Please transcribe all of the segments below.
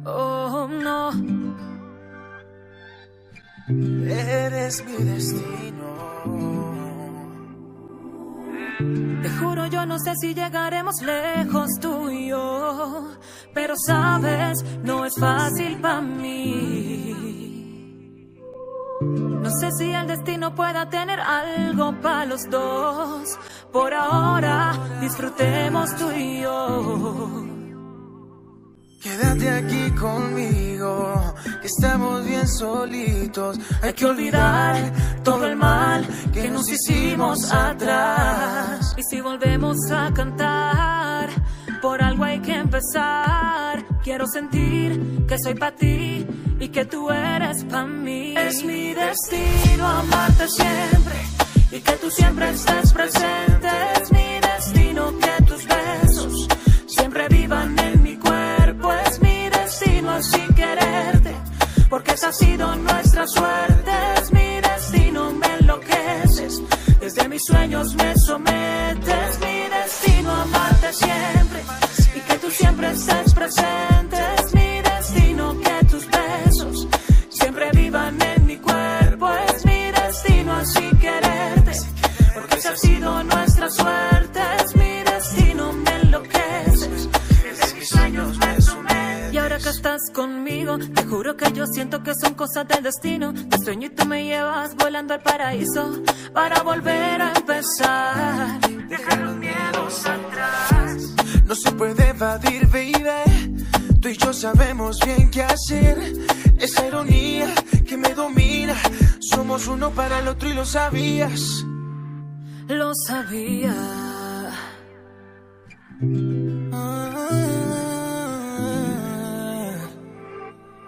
Oh, no. Eres mi destino. Te juro, yo no sé si llegaremos lejos tú y yo, pero sabes, no es fácil para mí. No sé si el destino pueda tener algo para los dos. Por ahora, disfrutemos tú y yo. Quédate aquí conmigo, que estamos bien solitos. Hay que olvidar todo el mal que nos hicimos atrás. Y si volvemos a cantar, por algo hay que empezar. Quiero sentir que soy para ti y que tú eres para mí. Es mi destino amarte siempre y que tú siempre estés presente. Es mi destino que tus besos siempre vivan en mi cuerpo. Es mi destino así quererte, porque esa ha sido nuestra suerte. Es mi destino, me enloqueces, desde mis sueños me sometes. Mi destino amarte siempre y que tú siempre estés presente. Es mi destino que tus besos siempre vivan en mi cuerpo. Es mi destino así quererte, porque esa ha sido nuestra suerte. Es mi destino, me enloqueces, desde mis sueños me sometes. Y ahora que estás conmigo, te juro que yo siento que son cosas del destino. Te sueño y tú me llevas volando al paraíso para volver a empezar. Dejar los miedos atrás. No se puede evadir, baby. Tú y yo sabemos bien qué hacer. Esa ironía que me domina. Somos uno para el otro y lo sabías. Lo sabía.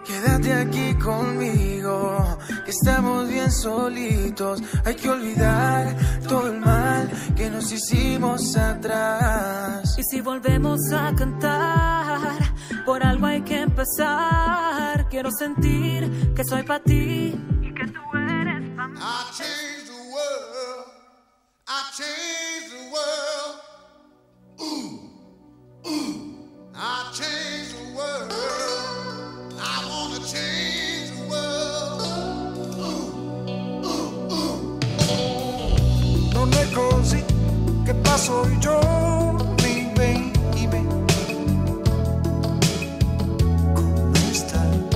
Quédate aquí conmigo, que estamos bien solitos. Hay que olvidar todo el mal que nos hicimos atrás. Y si volvemos a cantar, por algo hay que empezar. Quiero sentir que soy para ti y que tú eres para mí. I changed the world. I changed the world. Ooh, ooh. I changed the world. I wanna change the world. Non è così che passo i giorni, baby. Come stai?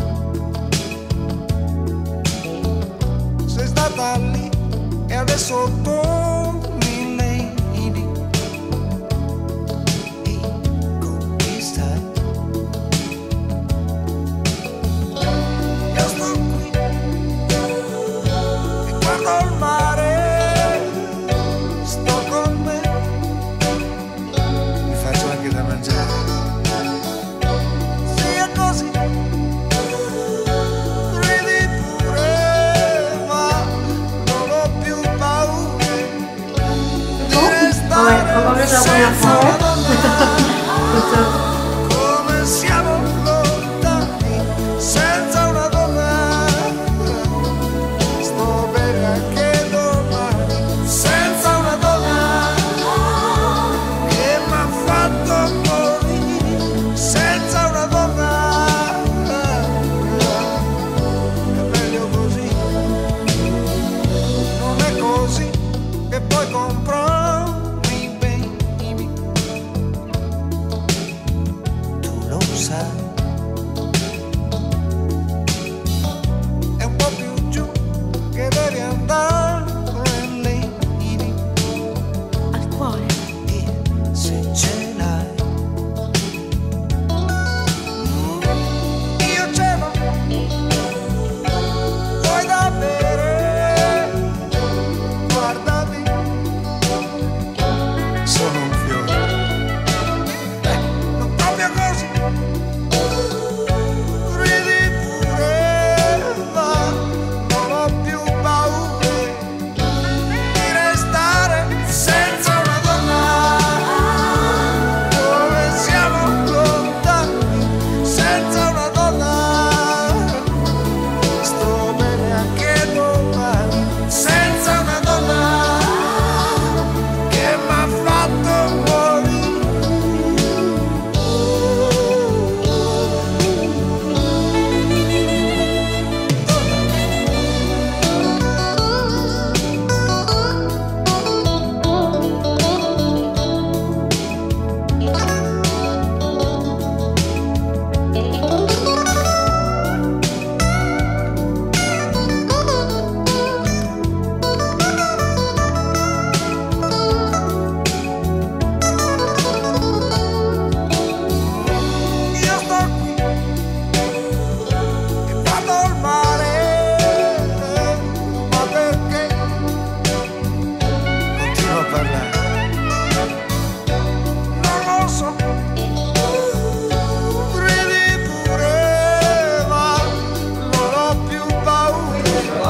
Sei stata lì e adesso torni, lady. E come stai? Io sto qui e guardo il mare. Sto con me, mi faccio anche da mangiare. Sia così, ridi pure, ma non ho più paura di restare senza una donna. Come siamo lontani senza una donna. Sto bene anche domani senza una donna che m'ha fatto morire senza una donna. È meglio così, non è così che poi comprarmi, baby.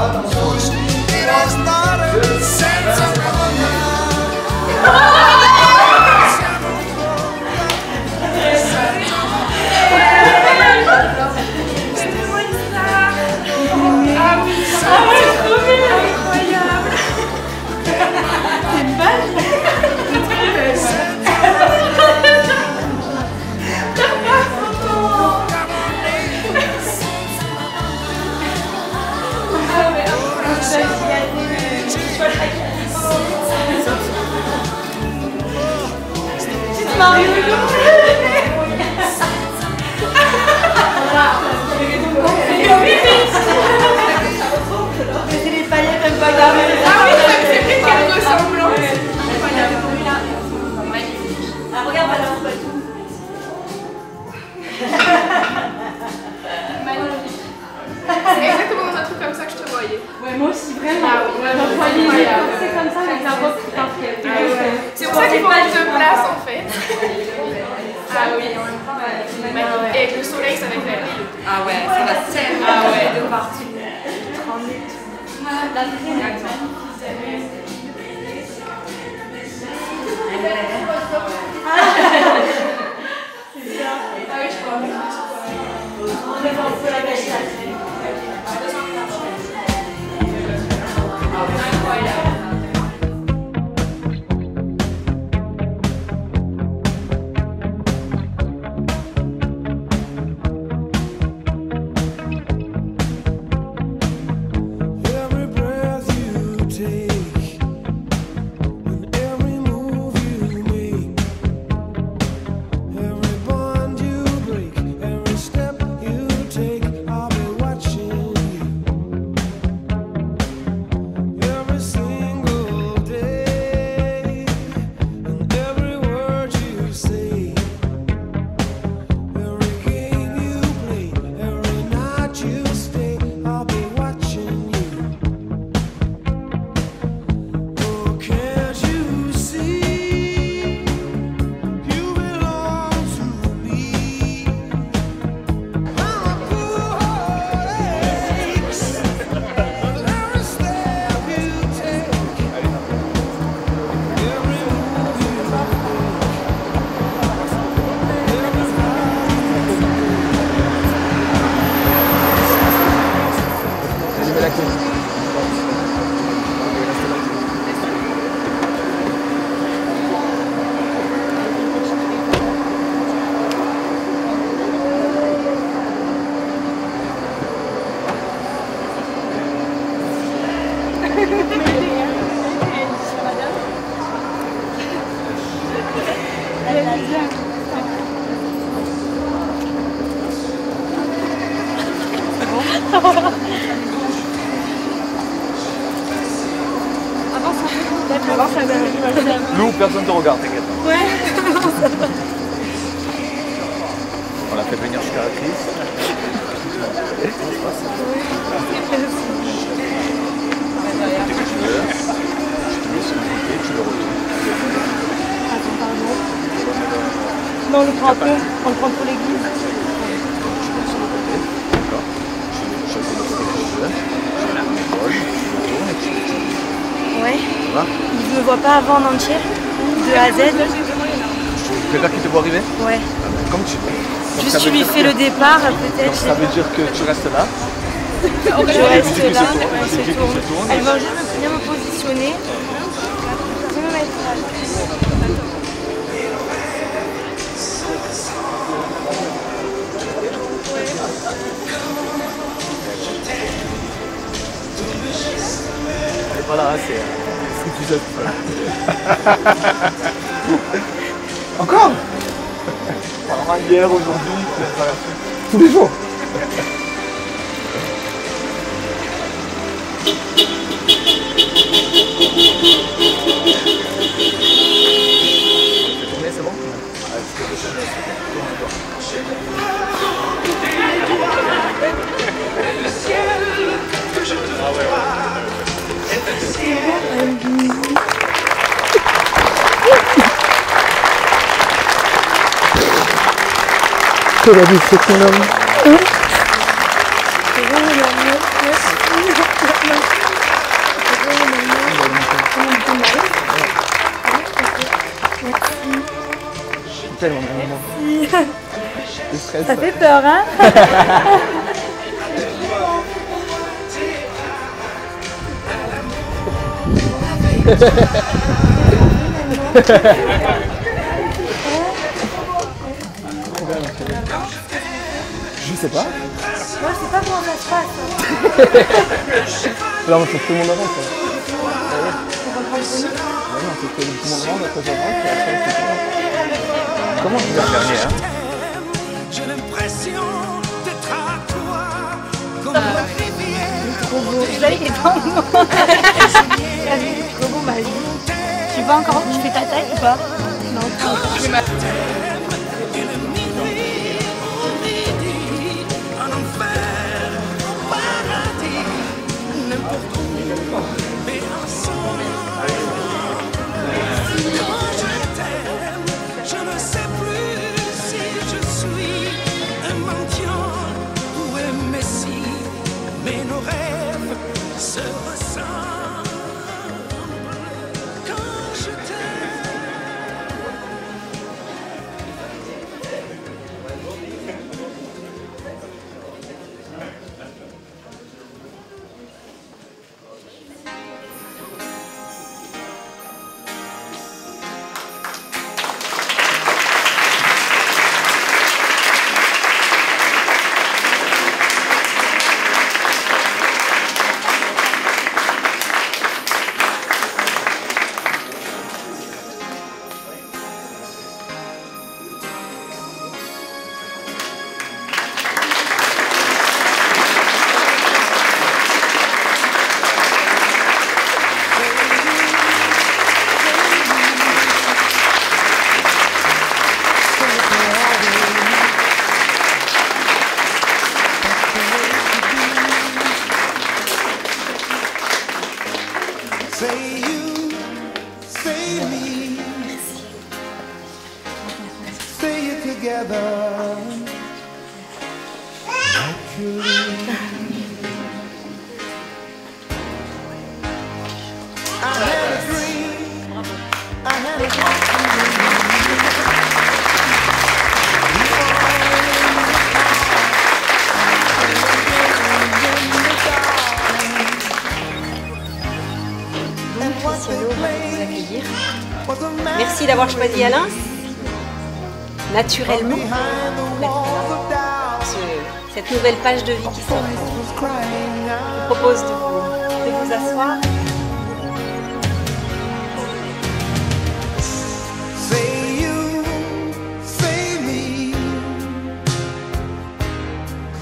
It all started sense of C'est les paillettes un peu grave. Ah oui, c'est vrai qu'elle ressemble. Ah, regarde, voilà. Magnifique. C'est exactement dans un truc comme ça que je te voyais. Ouais, moi aussi, vraiment. Ah oui, C'est comme ça, mais ça va parfait. C'est pour ça qu'il faut plus de place en fait. Ah oui. Et avec le soleil, ça va être la vie. Ah ouais, ça va tellement. Ah ouais, de partout. every breath you take, and every move you make, every bond you break, every step you take, I'll be watching you every single day, and every word you say, every game you play, every night you stay, I'll be watching you. Oh, can't you see? You belong to me. I'm a fool aches. Every step you take, every move you make, every Allumez la clé. Lou, personne te regarde, t'inquiète. Ouais. On l'a fait venir jusqu'à la crise. Dès que tu veux, je te mets sur le côté, tu le retournes. Attends, pardon. Non, on le prend après. On le prend pour l'église. Tu mets sur le côté, d'accord. Je fais le côté que je veux. Je lève l'épaule, tu le tournes et tu le tournes. Ouais. Ça va? Il ne me voit pas avant en entier, de A à Z. Tu préfères qu'il te voit arriver? Ouais. Comme tu veux. Donc, Juste ça tu veut lui dire fais que- le départ, peut-être. Donc ça veut dire que tu restes là. Je reste La musique qui là, se tourne, elle la se musique qui tourne. se tourne. Elle va juste bien me positionner. Je vais me mettre là. Elle est pas là, c'est ce que tu sais. Encore? Apparemment hier, aujourd'hui, tous les jours. C'est bon? Que la vie c'est ton homme. tellement bien. Merci. Je stresse. Ça fait peur, hein? Je sais pas. Moi, je sais pas comment ça se passe. Non, mais faut que tout le monde rentre. On va prendre le Non, faut que tout le monde rentre, après je rentre, et après c'est tout. Comment tu vas fermer, hein? J'ai l'impression d'être à toi, comme la rivière. Vous savez, il est pas moi. Comment m'a dit? Tu vas encore, tu fais ta taille ou pas? Non, je fais ma Je ne sais plus si je suis un mendiant ou un messie, mais nos rêves se ressemblent quand je t'aime. Say you, say me, say it together. Naturally. I had a dream. I had a dream. Merci d'avoir choisi Alain. Naturellement, cette nouvelle page de vie qui s'offre. Je vous propose de vous asseoir.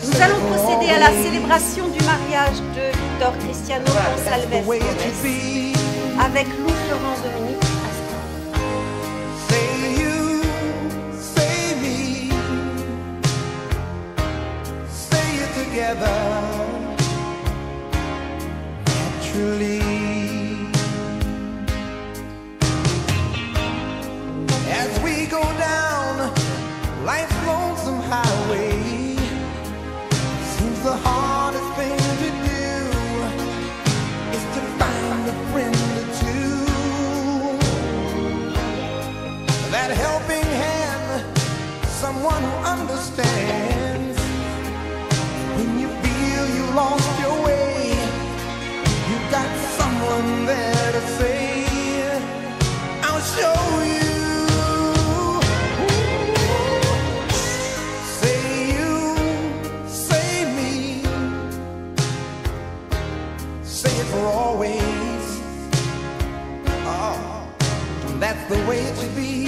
Nous allons procéder à la célébration du mariage de Victor Cristiano Gonçalves Gomez avec Lou Florence Dominique. Naturally, as we go down life's lonesome highway, seems the hardest thing to do is to find a friend or two, that helping hand, someone who understands when you feel you lost your way. You got someone there to say, I'll show you. Say you, say me, say it for always. Oh, that's the way it should be.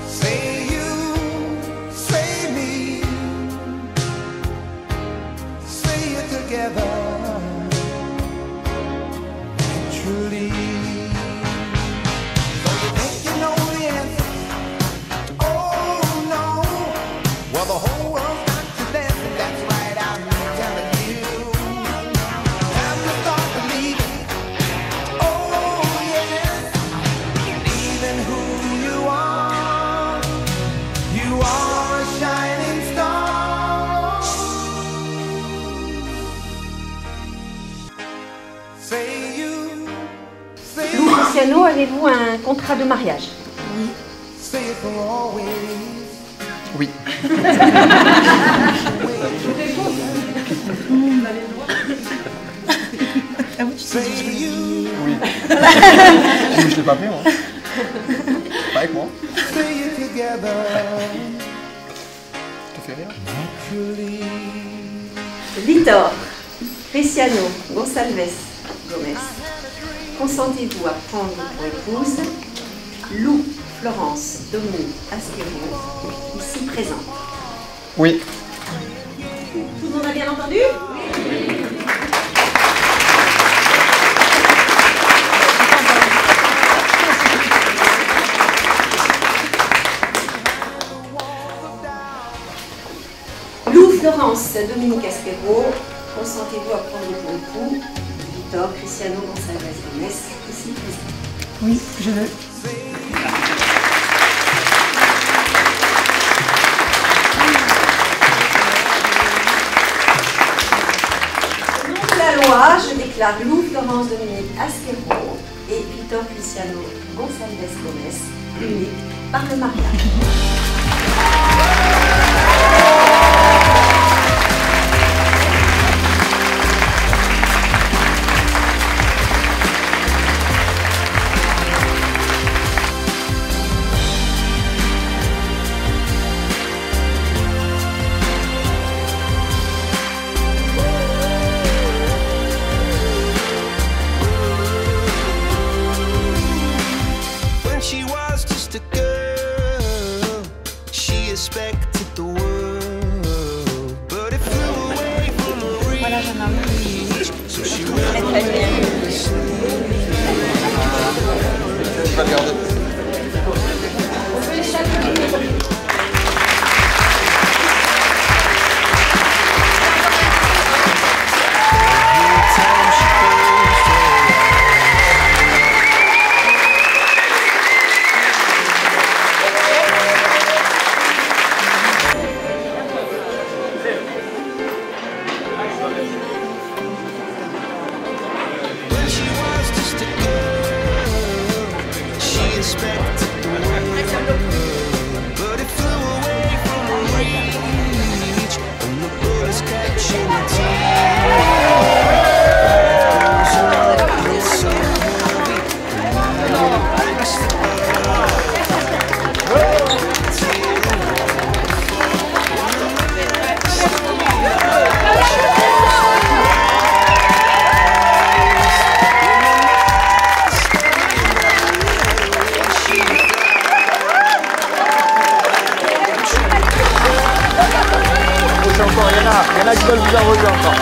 Say you, say me, say it together. Naturally. So you think you know the answer? Oh no. Well, the whole world's got you dancing. That's right, I'm telling you. Time to start believing. Oh yes, believe in who you are. You are a shining star. Cristiano, avez-vous un contrat de mariage? Oui. Oui. Je l'ai pas fait, moi. Pas avec moi. Ça fait rire. Víctor, Cristiano, Gonçalves, Gomez, consentez-vous à prendre pour épouse Lou, Florence, Dominique, Asquero, ici présente? Oui. Tout le monde a bien entendu? Lou, Florence, Dominique Asquero, consentez-vous à prendre pour époux Víctor, Cristiano, Gonçalves, Gomez, ici présent? Oui, je veux. Au nom de la loi, je déclare Lou, Florence, Dominique Asquero et Víctor, Cristiano, Gonçalves, Gomez unis par le mariage. Voilà, jeune homme. Très bien. Je vais regarder. Il y en a qui veulent vous arroser encore.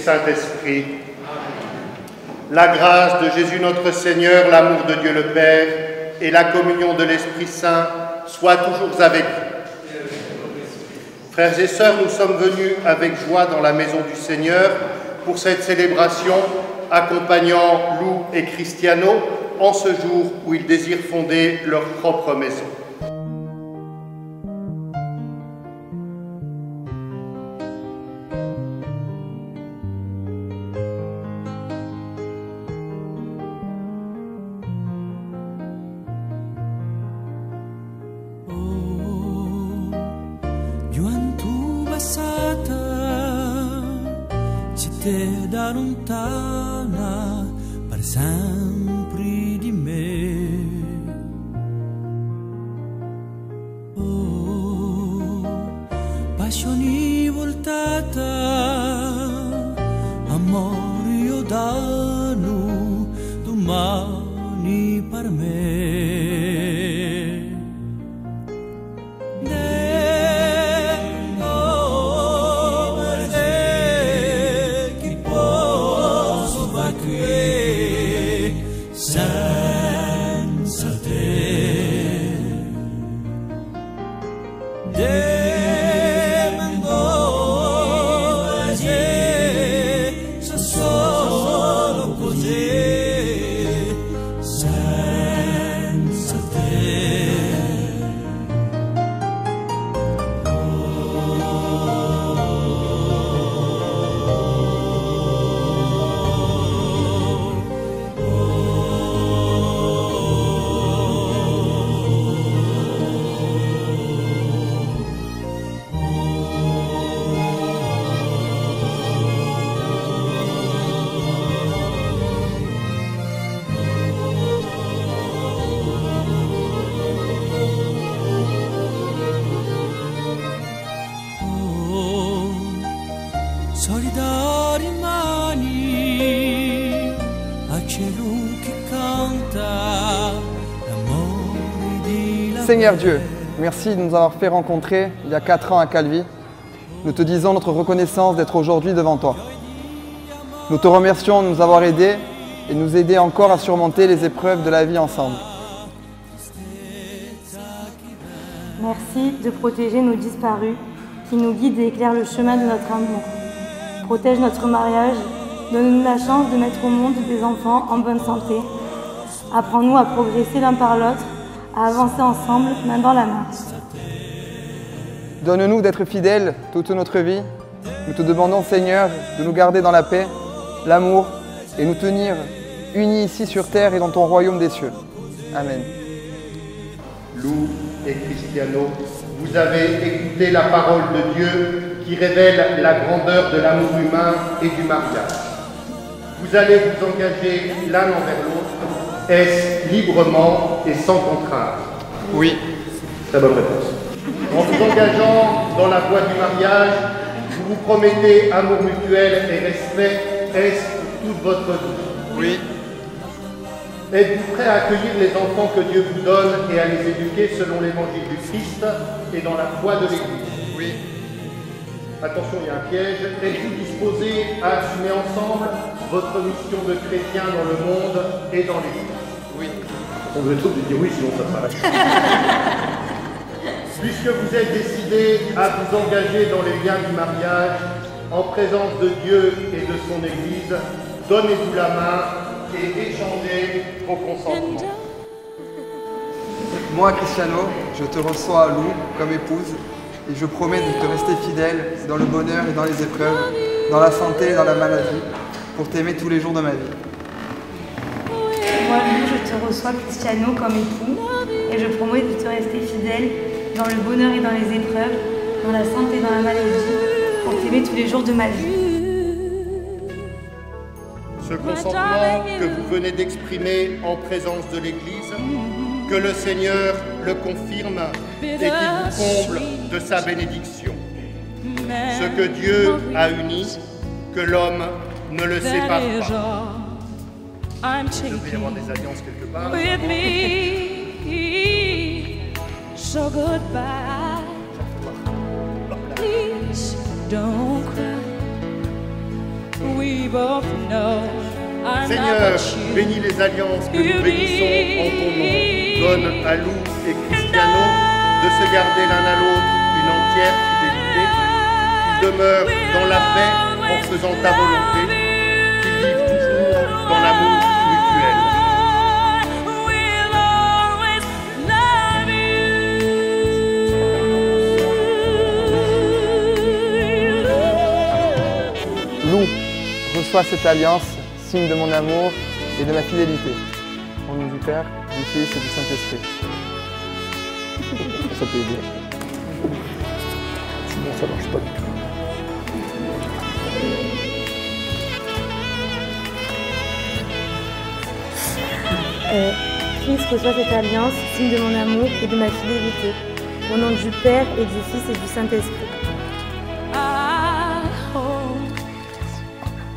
Saint-Esprit. La grâce de Jésus notre Seigneur, l'amour de Dieu le Père et la communion de l'Esprit Saint soient toujours avec vous. Frères et sœurs, nous sommes venus avec joie dans la maison du Seigneur pour cette célébration, accompagnant Lou et Cristiano en ce jour où ils désirent fonder leur propre maison. Da lontana per sempre di me. Oh, passioni voltata, amore io danno domani per me. Solidari mani a cielo che canta l'amore di la Seigneur Dieu, merci de nous avoir fait rencontrer il y a 4 ans à Calvi. Nous te disons notre reconnaissance d'être aujourd'hui devant toi. Nous te remercions de nous avoir aidés et de nous aider encore à surmonter les épreuves de la vie ensemble. Merci de protéger nos disparus qui nous guident et éclairent le chemin de notre amour. Protège notre mariage, donne-nous la chance de mettre au monde des enfants en bonne santé. Apprends-nous à progresser l'un par l'autre, à avancer ensemble, main dans la main. Donne-nous d'être fidèles toute notre vie. Nous te demandons, Seigneur, de nous garder dans la paix, l'amour et nous tenir unis ici sur terre et dans ton royaume des cieux. Amen. Lou et Cristiano, vous avez écouté la parole de Dieu qui révèle la grandeur de l'amour humain et du mariage. Vous allez vous engager l'un envers l'autre. Est-ce librement et sans contrainte? Oui. Très bonne réponse. En vous engageant dans la voie du mariage, vous vous promettez amour mutuel et respect. Est-ce pour toute votre vie? Oui. Êtes-vous prêt à accueillir les enfants que Dieu vous donne et à les éduquer selon l'évangile du Christ et dans la foi de l'Église? Oui. Attention, il y a un piège. Êtes-vous disposés à assumer ensemble votre mission de chrétien dans le monde et dans l'Église? Oui. On veut tous dire oui, sinon ça s'arrête. Puisque vous êtes décidés à vous engager dans les liens du mariage, en présence de Dieu et de son Église, donnez-vous la main et échangez vos consentements. Moi, Cristiano, je te reçois à Lou comme épouse et je promets de te rester fidèle dans le bonheur et dans les épreuves, dans la santé et dans la maladie, pour t'aimer tous les jours de ma vie. Moi, Lou, je te reçois, Cristiano, comme époux et je promets de te rester fidèle dans le bonheur et dans les épreuves, dans la santé et dans la maladie, pour t'aimer tous les jours de ma vie. Ce consentement que vous venez d'exprimer en présence de l'Église, que le Seigneur le confirme et qu'il vous comble de sa bénédiction. Ce que Dieu a uni, que l'homme ne le sépare pas. Il devrait y avoir des alliances quelque part. So goodbye, please don't cry. Seigneur, bénis les alliances que nous bénissons en ton nom. Donne à Lou et Cristiano de se garder l'un à l'autre une entière fidélité, qu'ils demeurent dans la paix en faisant ta volonté, qu'ils vivent toujours dans l'amour mutuel. Lou, reçois cette alliance, signe de mon amour et de ma fidélité. Au nom du Père, du Fils et du Saint-Esprit. Ça peut aider. Sinon ça marche pas du tout. Christ reçoit cette alliance, signe de mon amour et de ma fidélité. Au nom du Père et du Fils et du Saint-Esprit.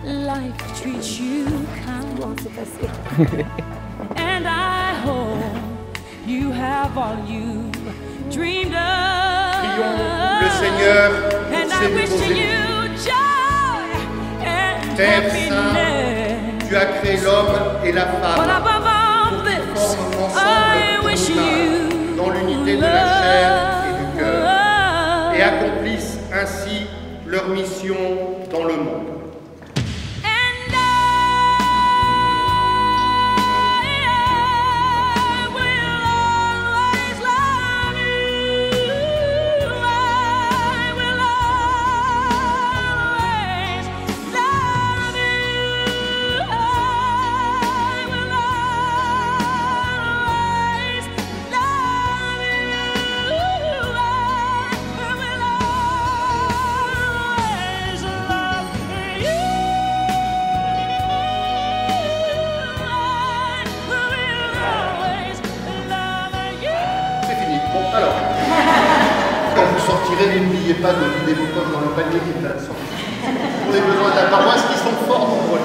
Life treats you kind. Bon, c'est passé. And I hope you have all you dreamed of. Prions le Seigneur pour And I ces wish nouveaux you époux. joy and Père Saint, happiness. tu as créé l'homme et la But femme above all pour qu'ils this, forment I ensemble wish ton image, you dans l'unité de la chair et du cœur, et accomplissent ainsi leur mission dans le monde. Alors, quand vous sortirez, n'oubliez pas de vider vos poches dans le panier qui est à la sortie. Vous avez besoin de la paroisse qui sont forts nombreux.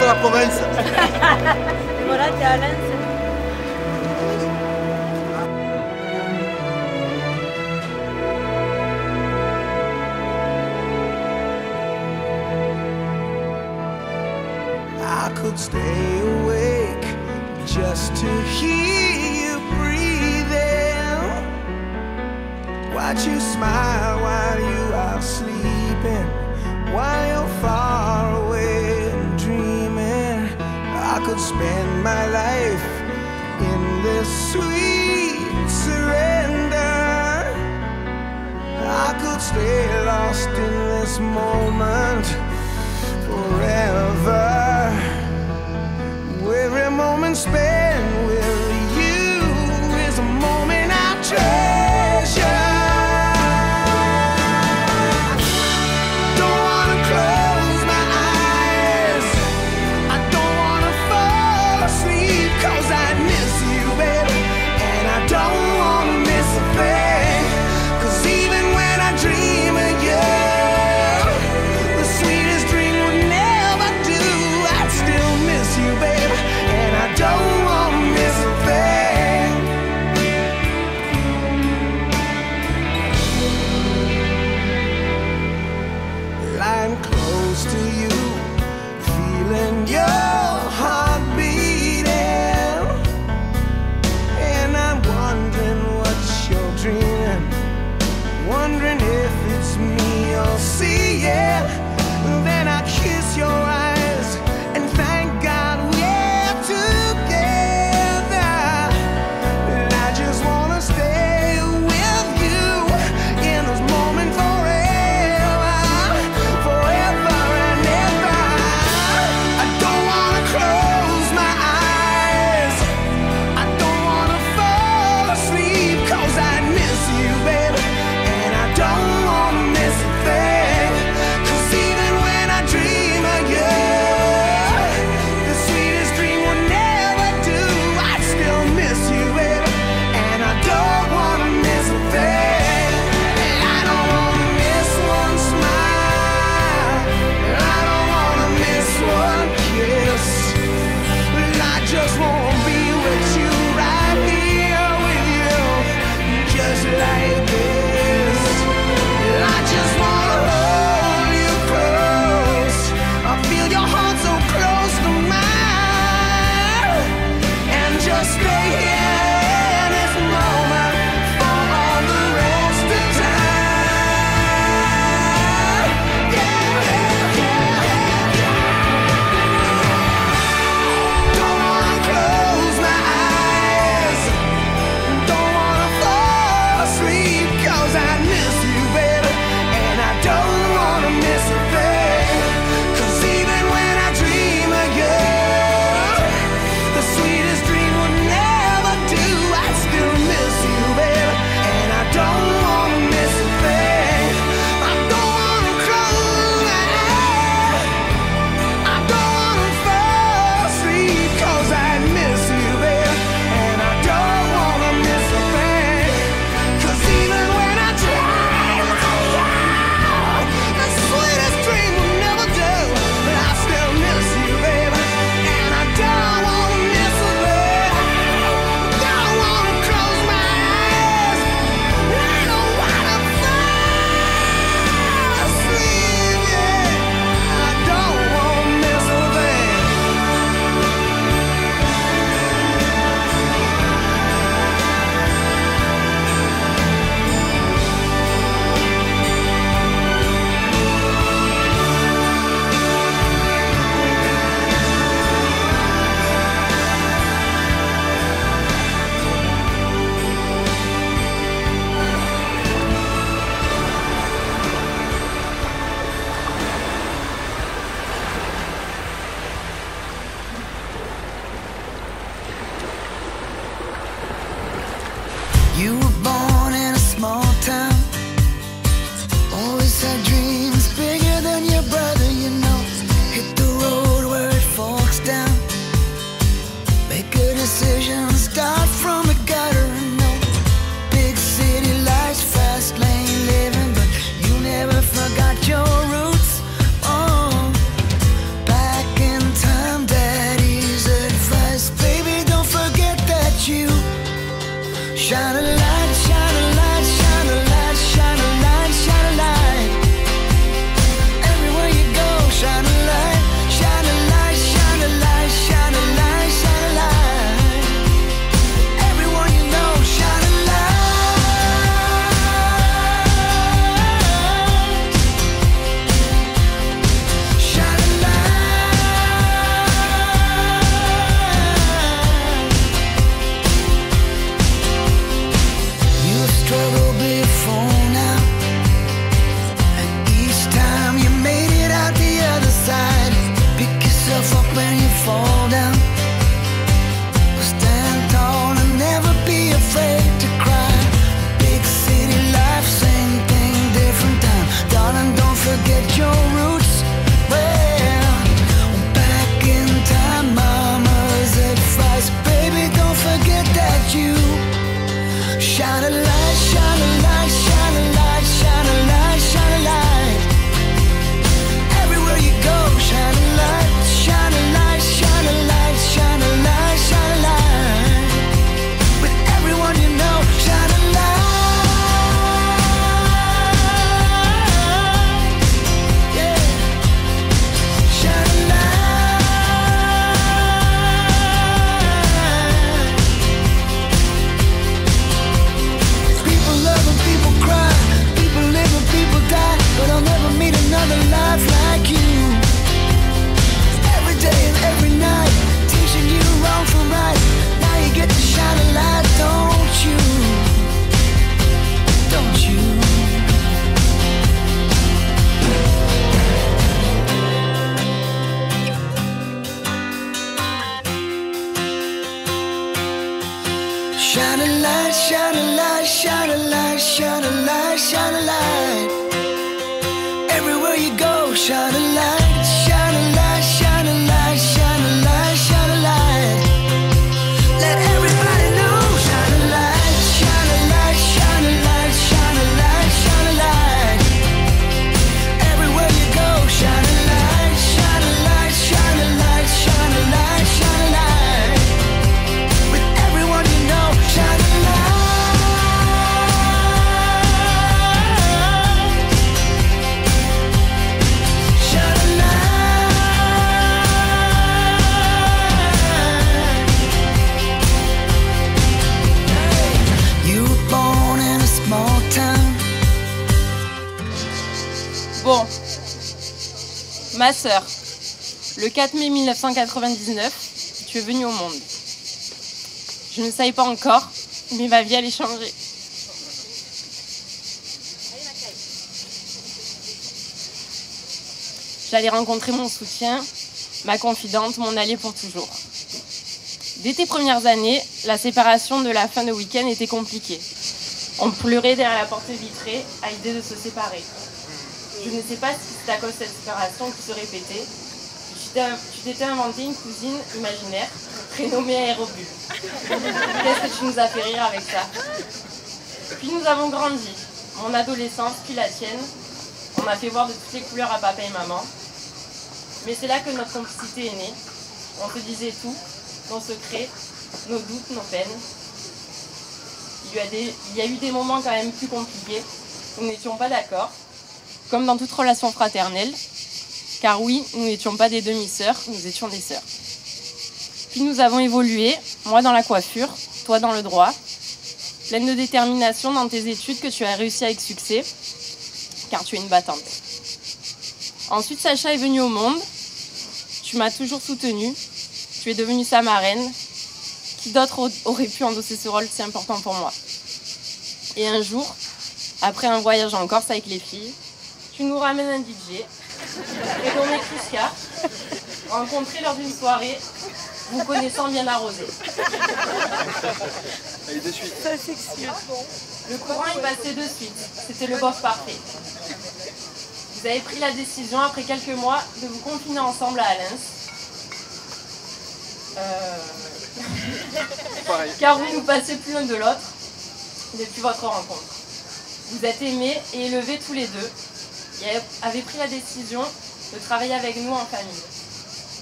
La province. Voilà, t'es à Lens. I could stay awake just to hear you breathing. Watch you smile while you are sleeping, while you're far away and dreaming. I could spend my life in this sweet surrender. I could stay lost in this moment forever. You were born in a small town, always had dreams bigger than your brother, you know. Hit the road where it forks down, make a decision, start from the gutter, no. Big city lights, fast lane living, but you never forgot your roots. Oh, back in time, daddy's advice, baby, don't forget that you shine a light, shine a light, shine a light, shine a light, shine a light. Everywhere you go, shine a light, shine a light, shine a light, shine a light, shine a light. Everyone you know, shine a light. Shine a light. You've struggled before now, and each time you made it out the other side. Pick yourself up when you fall down, stand tall and never be afraid to cry. Big city life, same thing, different time. Darling, don't forget your roots. Well, back in time, mama's advice, baby, don't forget that you shine a light, shine a light, shine a light, shine a light, shine a light. Everywhere you go, shine a light, shine a light, shine a light, shine a light, shine a light. With everyone you know, shine a light. Yeah, shine a light. People love and people cry, people live and people die, but I'll never meet another life like you. Every day and every night, teaching you wrong from right. Now you get to shine a light, don't you? Don't you? Shine a light, shine a light, shine a light, shine a light, shine a light. Everywhere you go, shine a light, shine a light, shine a light, shine a light, shine a light. Let everybody know, shine a light, shine a light, shine a light, shine a light, shine a light. Everywhere you go, shine a light, shine a light, shine a light, shine a light, shine a light. With everyone you know, shine a light. Shine a light. You were born in a small town. Bon, ma sœur, le 4 mai 1999, tu es venue au monde. Je ne savais pas encore, mais ma vie allait changer. J'allais rencontrer mon soutien, ma confidente, mon allié pour toujours. Dès tes premières années, la séparation de la fin de week-end était compliquée. On pleurait derrière la porte vitrée à l'idée de se séparer. Je ne sais pas si c'est à cause de cette séparation qui se répétait. Tu t'étais inventé une cousine imaginaire prénommée Aérobule. Qu'est-ce que tu nous as fait rire avec ça? Puis nous avons grandi. Mon adolescence, puis la tienne. On a fait voir de toutes les couleurs à papa et maman. Mais c'est là que notre complicité est née. On se disait tout, nos secrets, nos doutes, nos peines. Il y a eu des moments quand même plus compliqués. Nous n'étions pas d'accord, comme dans toute relation fraternelle. Car oui, nous n'étions pas des demi-sœurs, nous étions des sœurs. Puis nous avons évolué, moi dans la coiffure, toi dans le droit, pleine de détermination dans tes études que tu as réussi avec succès, car tu es une battante. Ensuite, Sacha est venue au monde, tu m'as toujours soutenue, tu es devenue sa marraine. Qui d'autre aurait pu endosser ce rôle si important pour moi? Et un jour, après un voyage en Corse avec les filles, tu nous ramènes un DJ, prénommé Kriska, rencontré lors d'une soirée, vous connaissant bien arrosée. Allez, de suite. Ça s'excuse. Le courant est passé de suite. C'était le bof parfait. Vous avez pris la décision, après quelques mois, de vous confiner ensemble à Alens. Car vous ne passez plus l'un de l'autre depuis votre rencontre. Vous êtes aimés et élevés tous les deux et avez pris la décision de travailler avec nous en famille,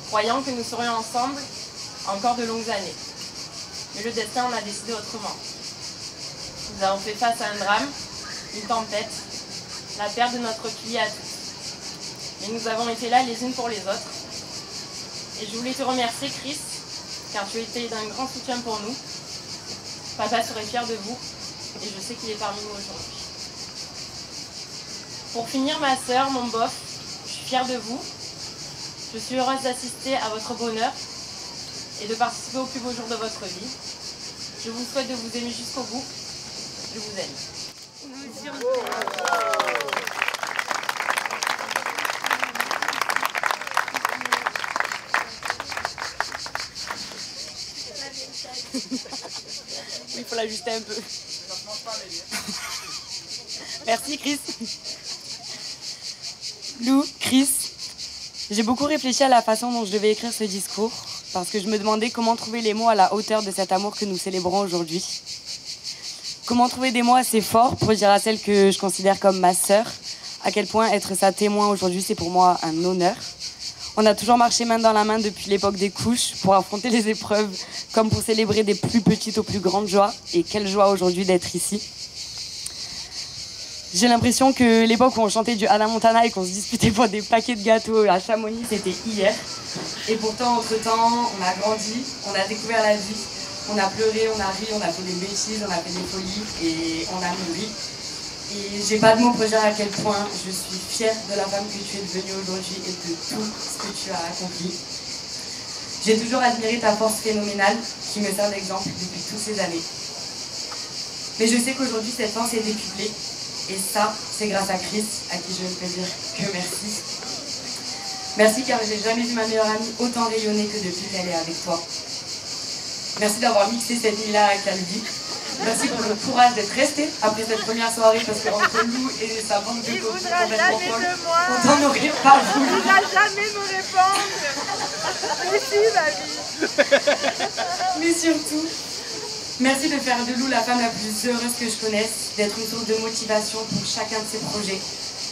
croyant que nous serions ensemble encore de longues années. Mais le destin en a décidé autrement. Nous avons fait face à un drame, une tempête, la perte de notre pilier à tous. Mais nous avons été là les unes pour les autres. Et je voulais te remercier, Chris, car tu as été d'un grand soutien pour nous. Papa serait fier de vous, et je sais qu'il est parmi nous aujourd'hui. Pour finir, ma sœur, mon bof, je suis fière de vous. Je suis heureuse d'assister à votre bonheur et de participer au plus beau jour de votre vie. Je vous souhaite de vous aimer jusqu'au bout. Je vous aime. Nous aussi, on vous aime. Il faut l'ajuster un peu. Merci Chris. Lou, Chris, j'ai beaucoup réfléchi à la façon dont je devais écrire ce discours parce que je me demandais comment trouver les mots à la hauteur de cet amour que nous célébrons aujourd'hui. Comment trouver des mots assez forts pour dire à celle que je considère comme ma sœur à quel point être sa témoin aujourd'hui c'est pour moi un honneur. On a toujours marché main dans la main depuis l'époque des couches pour affronter les épreuves comme pour célébrer des plus petites aux plus grandes joies. Et quelle joie aujourd'hui d'être ici. J'ai l'impression que l'époque où on chantait du Hannah Montana et qu'on se disputait pour des paquets de gâteaux à Chamonix, c'était hier. Et pourtant, entre-temps, on a grandi, on a découvert la vie, on a pleuré, on a ri, on a fait des bêtises, on a fait des folies et on a mûri. Et j'ai pas de mots pour dire à quel point je suis fière de la femme que tu es devenue aujourd'hui et de tout ce que tu as accompli. J'ai toujours admiré ta force phénoménale qui me sert d'exemple depuis toutes ces années. Mais je sais qu'aujourd'hui cette force est décuplée et ça, c'est grâce à Chris, à qui je ne peux dire que merci. Merci car j'ai jamais vu ma meilleure amie autant rayonner que depuis qu'elle est avec toi. Merci d'avoir mixé cette nuit-là à Calvi. Merci pour le courage d'être resté après cette première soirée parce qu'entre Lou et sa bande de copines complètement folle, on t'en aurait pas voulu. Il ne voudra jamais me répondre. Mais si, ma vie. Mais surtout, merci de faire de Lou la femme la plus heureuse que je connaisse, d'être une source de motivation pour chacun de ses projets,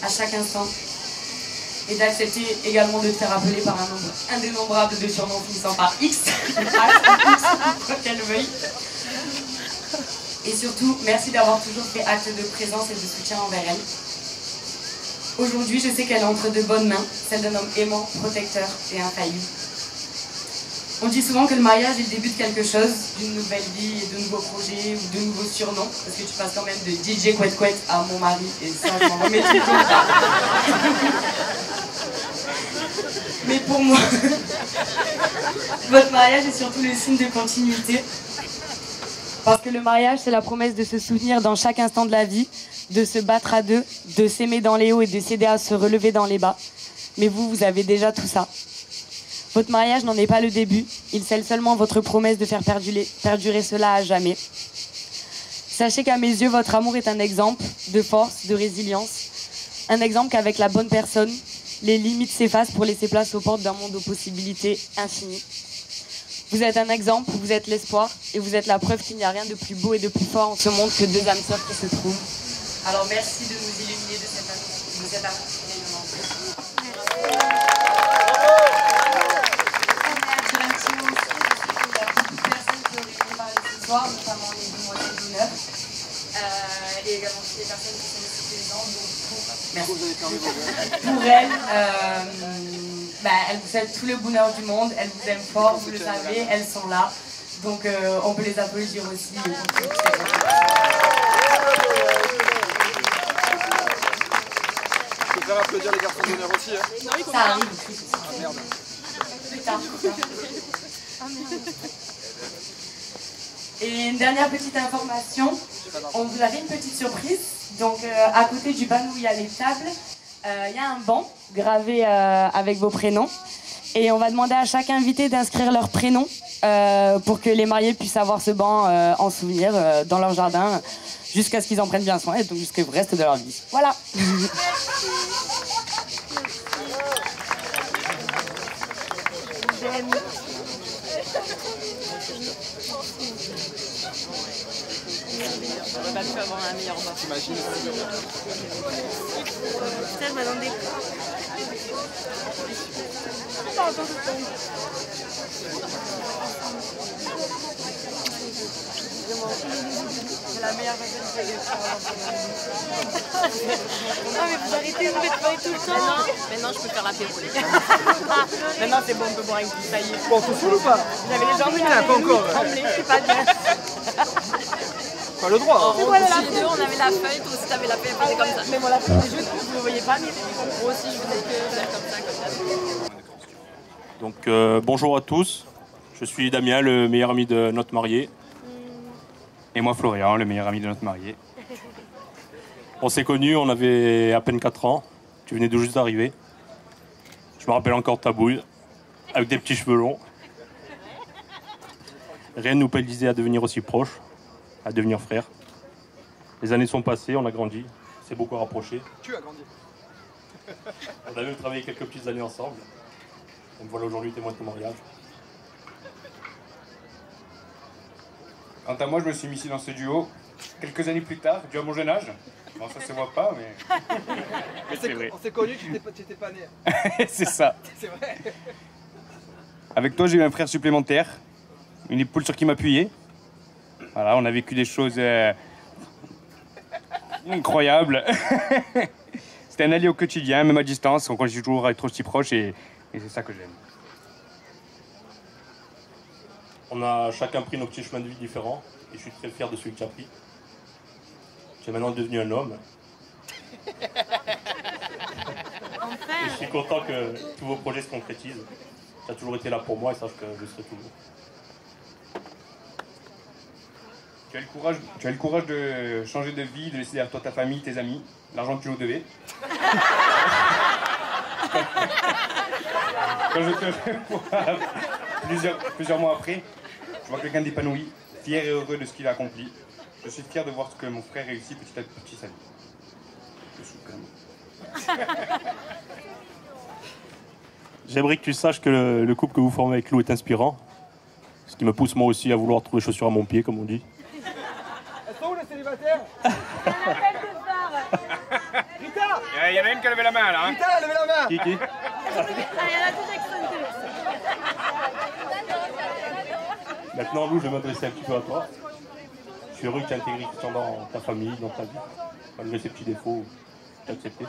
à chaque instant, et d'accepter également de te faire appeler par un nombre indénombrable de surnoms finissant par X, quoi qu'elle veuille. Et surtout, merci d'avoir toujours fait acte de présence et de soutien envers elle. Aujourd'hui, je sais qu'elle est entre de bonnes mains, celle d'un homme aimant, protecteur et infaillible. On dit souvent que le mariage est le début de quelque chose, d'une nouvelle vie et de nouveaux projets ou de nouveaux surnoms, parce que tu passes quand même de DJ Couette Couette à mon mari, et ça, je m'en remets tout le temps. Mais pour moi, votre mariage est surtout le signe de continuité. Parce que le mariage, c'est la promesse de se soutenir dans chaque instant de la vie, de se battre à deux, de s'aimer dans les hauts et de s'aider à se relever dans les bas. Mais vous, vous avez déjà tout ça. Votre mariage n'en est pas le début, il scelle seulement votre promesse de faire perdurer cela à jamais. Sachez qu'à mes yeux, votre amour est un exemple de force, de résilience. Un exemple qu'avec la bonne personne, les limites s'effacent pour laisser place aux portes d'un monde aux possibilités infinies. Vous êtes un exemple, vous êtes l'espoir et vous êtes la preuve qu'il n'y a rien de plus beau et de plus fort en ce monde que deux âmes sœurs qui se trouvent. Alors merci de nous illuminer de cet amour rayonnant. Il y a beaucoup de personnes qui auraient aimé parler ce soir, notamment les demoiselles d'honneur et également toutes les personnes qui sont ici présentes. Pour elles, elles vous souhaitent tout le bonheur du monde, elles vous aiment fort, vous le savez, elles sont là. Donc on peut les applaudir aussi. Je peux faire applaudir les garçons d'honneur aussi. Hein. Ça arrive. Ah merde. Plus tard. Et une dernière petite information, on vous avait une petite surprise. Donc à côté du banc où il y a les tables, il y a un banc gravé avec vos prénoms. Et on va demander à chaque invité d'inscrire leur prénom pour que les mariés puissent avoir ce banc en souvenir dans leur jardin jusqu'à ce qu'ils en prennent bien soin et donc jusqu'au reste de leur vie. Voilà. On va plus avoir un meilleur banc. T'imagines? Putain, je m'attendais pas. C'est la meilleure personne qui a Non mais vous arrêtez, vous faites parler tout le temps. Maintenant je peux faire l'apéro. Maintenant c'est bon, on peut boire une petite taille. Bon, tout seul ou pas? J'avais les jambes Pas encore. tremblées, je suis pas bien. Pas le droit. On avait la feuille, toi aussi t'avais la feuille, elle faisait comme ça. Mais moi la feuille, c'est juste, vous ne voyez pas, mais moi aussi je faisais que faire comme ça. Donc bonjour à tous, je suis Damien, le meilleur ami de notre marié. Et moi Florian, le meilleur ami de notre marié. On s'est connus, on avait à peine 4 ans, tu venais de juste d'arriver. Je me rappelle encore de ta bouille, avec des petits cheveux longs. Rien ne nous prédisait à devenir aussi proches, à devenir frères. Les années sont passées, on a grandi, c'est beaucoup rapproché. Tu as grandi. On a même travaillé quelques petites années ensemble. Et me voilà aujourd'hui témoin de ton mariage. Quant à moi, je me suis mis ici dans ce duo quelques années plus tard, dû à mon jeune âge. Bon, ça se voit pas, mais... mais c'est vrai. On s'est connus, tu n'étais pas né. C'est ça. C'est vrai. Avec toi, j'ai eu un frère supplémentaire, une épaule sur qui m'appuyer. Voilà, on a vécu des choses incroyables. C'était un allié au quotidien, même à distance. On continue toujours à être aussi proches et c'est ça que j'aime. On a chacun pris nos petits chemins de vie différents et je suis très fier de celui que tu as pris. Tu es maintenant devenu un homme. Et je suis content que tous vos projets se concrétisent. Tu as toujours été là pour moi et sache que je serai toujours. Tu as le courage de changer de vie, de laisser derrière toi ta famille, tes amis, l'argent que tu nous devais. Quand je te revois plusieurs mois après, je vois quelqu'un d'épanoui, fier et heureux de ce qu'il a accompli. Je suis fier de voir ce que mon frère réussit petit à petit sa vie. Je suis quand même... J'aimerais que tu saches que le couple que vous formez avec Lou est inspirant. Ce qui me pousse moi aussi à vouloir trouver chaussures à mon pied, comme on dit. Elles sont où les célibataires? Rita! Il y en a une qui a levé la main là. Hein. Rita, levez la main! Qui Maintenant, Lou, je vais m'adresser un petit peu à toi. Je suis heureux que tu aies intégré Christian dans ta famille, dans ta vie. Malgré ses petits défauts, tu as accepté.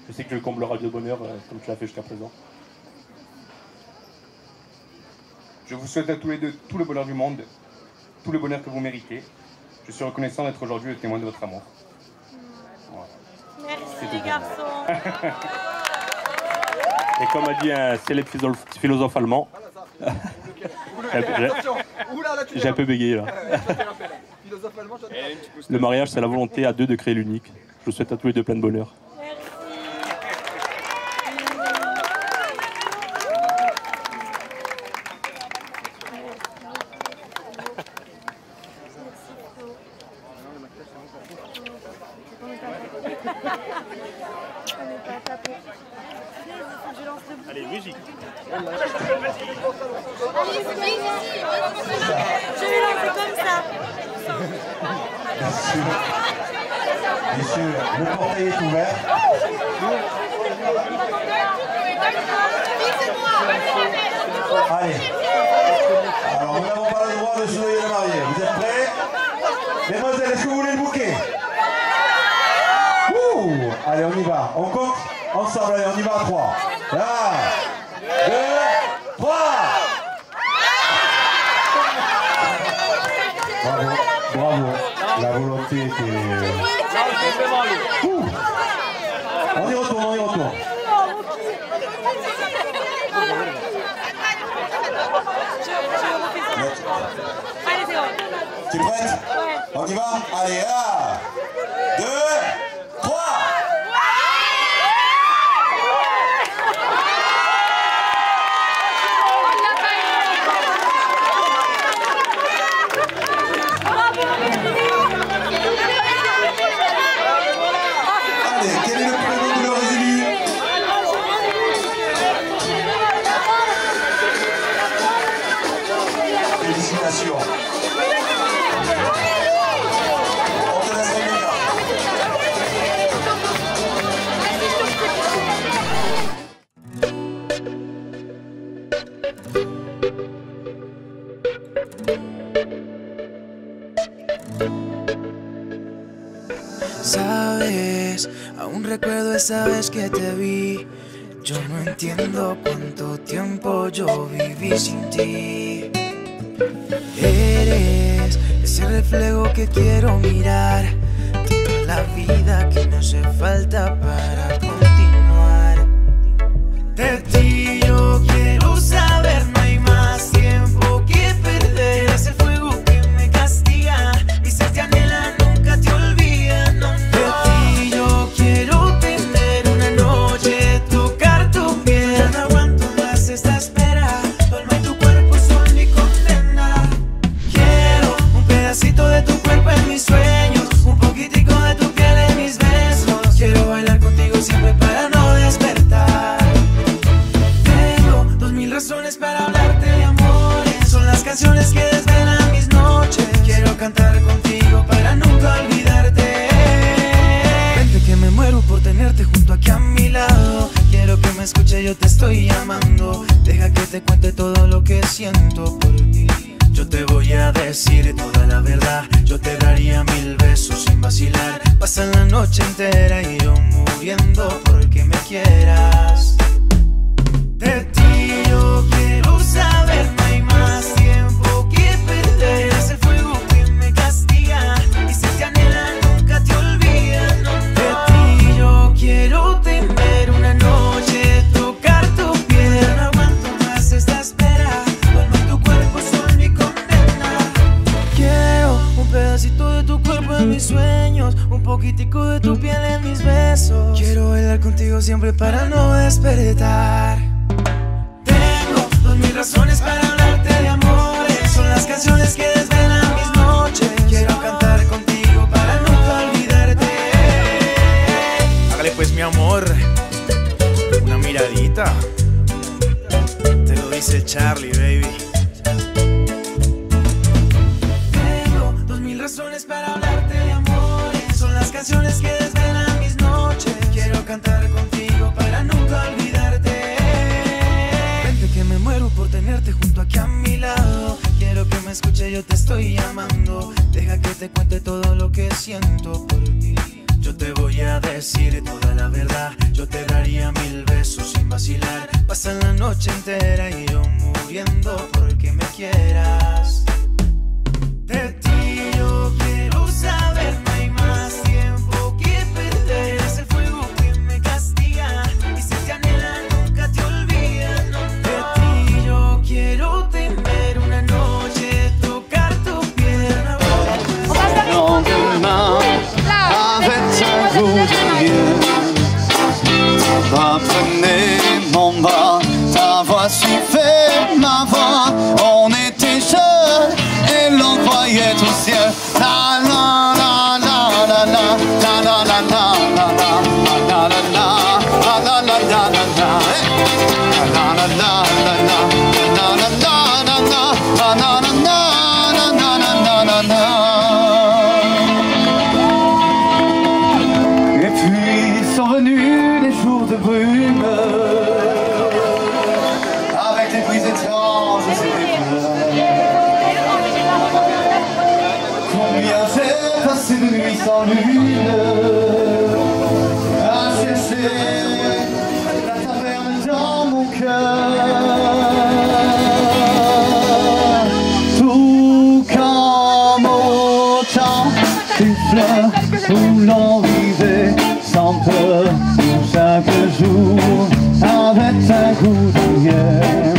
Je sais que je comblerai de bonheur comme tu l'as fait jusqu'à présent. Je vous souhaite à tous les deux tout le bonheur du monde, tout le bonheur que vous méritez. Je suis reconnaissant d'être aujourd'hui le témoin de votre amour. Voilà. Merci les garçons. Et comme a dit un célèbre philosophe allemand, j'ai un peu bégayé là. Le mariage, c'est la volonté à deux de créer l'unique. Je vous souhaite à tous les deux plein de bonheur. Allez, musique. Je vais lancer comme ça. Messieurs, le portail est ouvert. Allez. Alors, nous n'avons pas le droit de soudoyer le marié. Vous êtes prêts? Mesdemoiselles, est-ce que vous voulez le bouquet? Ouh. Allez, on y va. On compte ensemble. Allez, on y va à 3. 1, 2, 3. Bravo, bravo. La volonté était... Ouh. On y retourne, on y retourne. Allez, c'est bon. Tu es prête? Ouais. On y va? Allez, 1, 2, 3. Sabes, aún recuerdo esa vez que te vi. Yo no entiendo cuánto tiempo yo viví sin ti. Eres ese reflejo que quiero mirar. Tienes la vida que me hace falta para continuar. De ti yo quiero saber, no hay más tiempo que perder. Eres el fuego que me castiga y se te anhela, nunca te olvida, no, no. De ti yo quiero tener una noche, tocar tu piel. No aguanto más esta espera, tu alma y tu cuerpo son mi condena. Quiero un pedacito de tu cuerpo en mis sueños, un poquitico de tu piel en mis besos. Quiero bailar contigo siempre para no despertar. Tengo 2000 razones para hablarte de amores. Son las canciones que desvelan mis noches. Quiero cantar contigo para nunca olvidarte. Vente que me muero por tenerte junto aquí a mi lado. Quiero que me escuche, yo te estoy llamando. Deja que te cuente todo lo que siento por ti. Yo te voy a decir toda la verdad. Yo te daría 1000 besos sin vacilar. Pasa la noche entera y yo muriendo porque me quieras. De ti yo quiero saber, no hay más tiempo que perder. Eres el fuego que me castiga y si te anhela nunca te olvida, no, no. De ti yo quiero tener una noche, tocar tu piel. No aguanto más esta espera, tu alma y tu cuerpo son mi condena. Quiero un pedacito de tu cuerpo en mis sueños, un poquitico de tu piel en mis besos. Quiero bailar contigo siempre para no despertar. Tengo 2000 razones para hablarte de amores. Son las canciones que desvelan mis noches. Quiero cantar contigo para nunca olvidarte. Hágale pues mi amor, una miradita. Te lo dice Charlie, baby. Tengo 2000 razones para hablarte de amores. Son las canciones que desvelan mis noches. Quiero cantar contigo para nunca olvidarte. Vente que me muero por tenerte junto aquí a mi lado. Quiero que me escuche, yo te estoy llamando. Deja que te cuente todo lo que siento por ti. Yo te voy a decir toda la verdad. Yo te daría 1000 besos sin vacilar. Pasa la noche entera y yo muriendo porque me quieras. De ti yo quiero saber, no hay más tiempo que perder. Eres el fuego que me castiga y si te anhela nunca te olvida, no, no. De ti yo quiero tener una noche, tocar tu piel. Lendemain, avec un goût de Dieu, reprenez mon bras, ta voix suivait ma voix. On était jeunes et l'on croyait au ciel. La la la la la la la la la la la la la la la la la la la la. Et puis sont venus les jours de brume, avec des bruits étranges et des pleurs. Combien j'ai passé de nuits sans lune à chercher la taverne dans mon cœur. Tout comme au temps des fleurs où l'on vivait sans peur, où chaque jour avait un goût d'hier.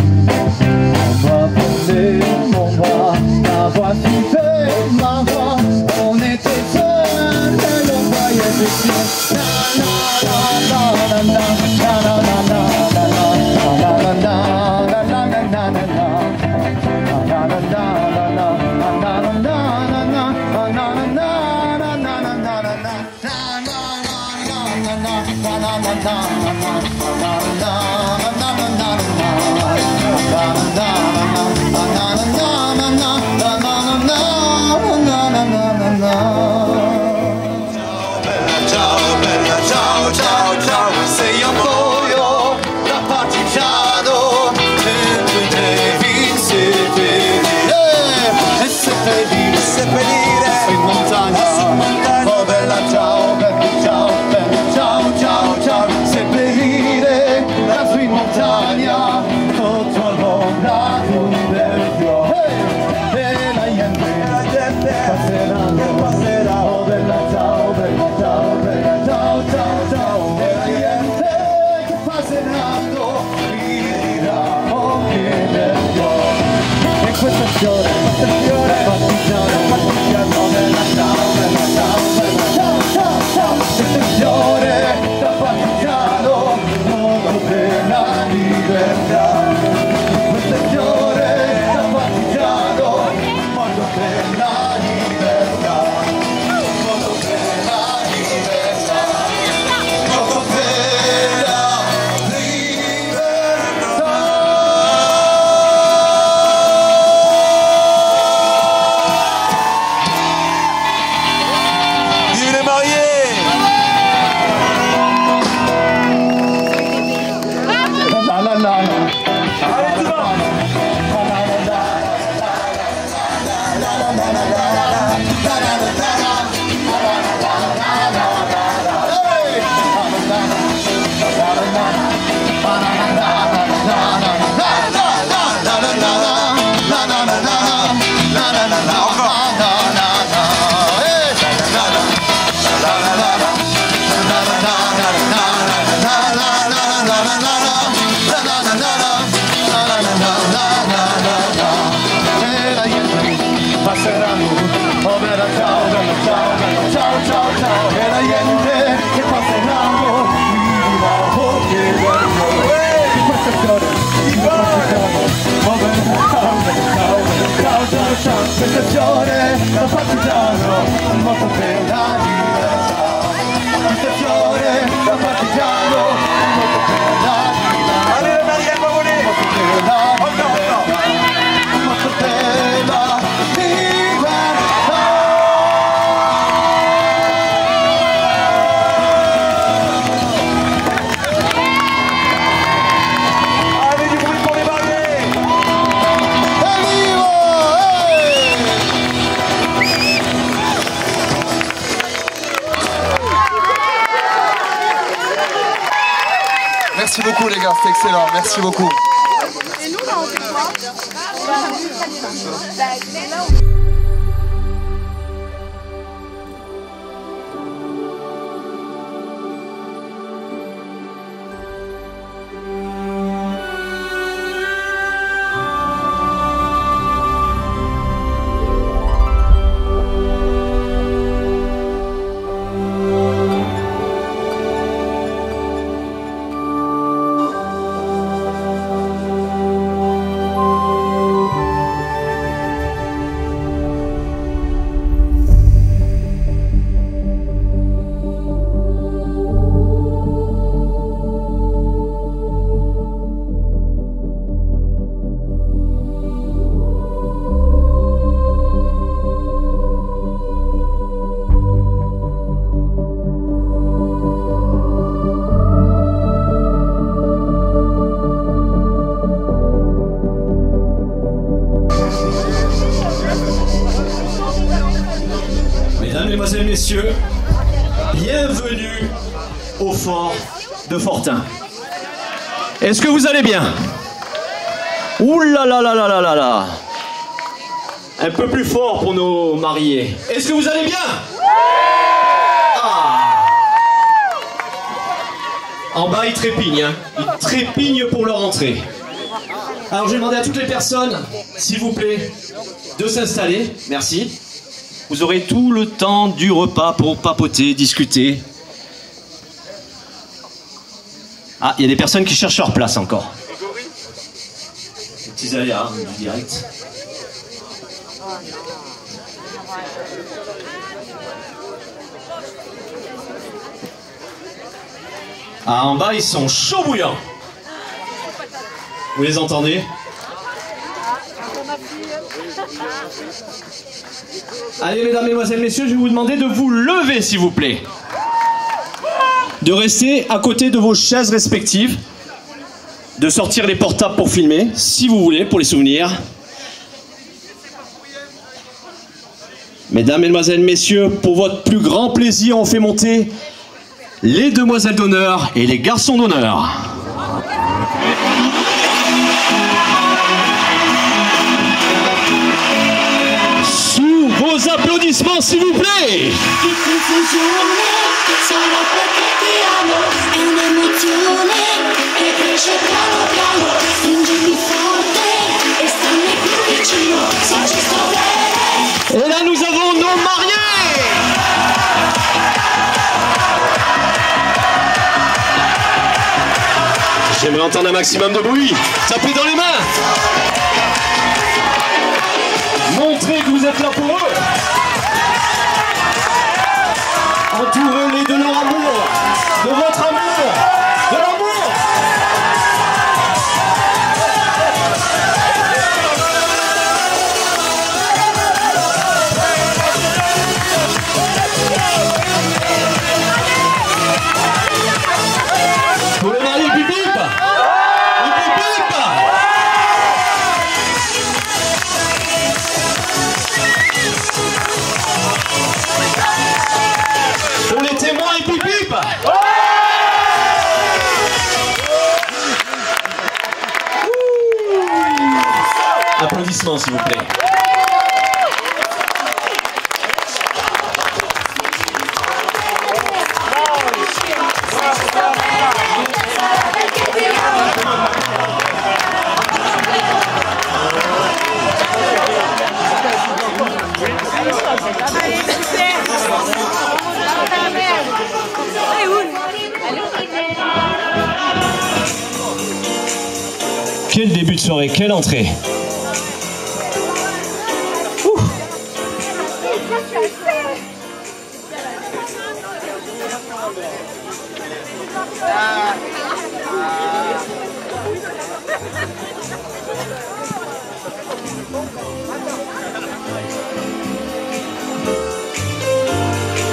On va prendre mon bras, ta voix suivait ma voix. On était seuls et l'on voyait le ciel. La la la la la la la la la la la la la la la Ciao bella, ciao ciao ciao, sei un pollo da partigiano e tu devi seppellire in montagna. Oh bella ciao ciao, ciao. E la gente che passa in largo mi dirà oh che bello. Di questa storia io partigiano. Oh bene, ciao, ciao, ciao, ciao, ciao. Questa storia da partigiano, morto per la libertà. Questa storia da partigiano, morto per la libertà. Allora, Maria, favore. Morto per la libertà. Morto per la libertà. Allez, du bruit pour les barrières. Merci beaucoup les gars, c'était excellent, merci beaucoup. Et nous, là, on fait quoi? Mesdames, Mesdemoiselles, Messieurs, bienvenue au fort de Fortin. Est-ce que vous allez bien? Ouh là là là là là là là. Un peu plus fort pour nos mariés. Est-ce que vous allez bien? Ah. En bas, ils trépignent, hein. Ils trépignent pour leur entrée. Alors, je vais demander à toutes les personnes, s'il vous plaît, de s'installer. Merci. Vous aurez tout le temps du repas pour papoter, discuter. Ah, il y a des personnes qui cherchent leur place encore. Les petits aléas du direct. Ah, en bas, ils sont chauds bouillants. Vous les entendez? Allez, mesdames, mesdemoiselles, messieurs, je vais vous demander de vous lever, s'il vous plaît. De rester à côté de vos chaises respectives. De sortir les portables pour filmer, si vous voulez, pour les souvenirs. Mesdames, mesdemoiselles, messieurs, pour votre plus grand plaisir, on fait monter les demoiselles d'honneur et les garçons d'honneur. Sous vos applaudissements, s'il vous plaît. Et là, nous avons nos mariés. J'aimerais entendre un maximum de bruit. Tapez dans les mains. Montrez que vous êtes là pour eux. Entourez-les de leur amour, de votre amour, de l'amour. Pour le mari, bip bip. Bip bip. Pour les témoins et bip bip. Applaudissements, s'il vous plaît. Allez, super. soirée. Quelle entrée! Ouh.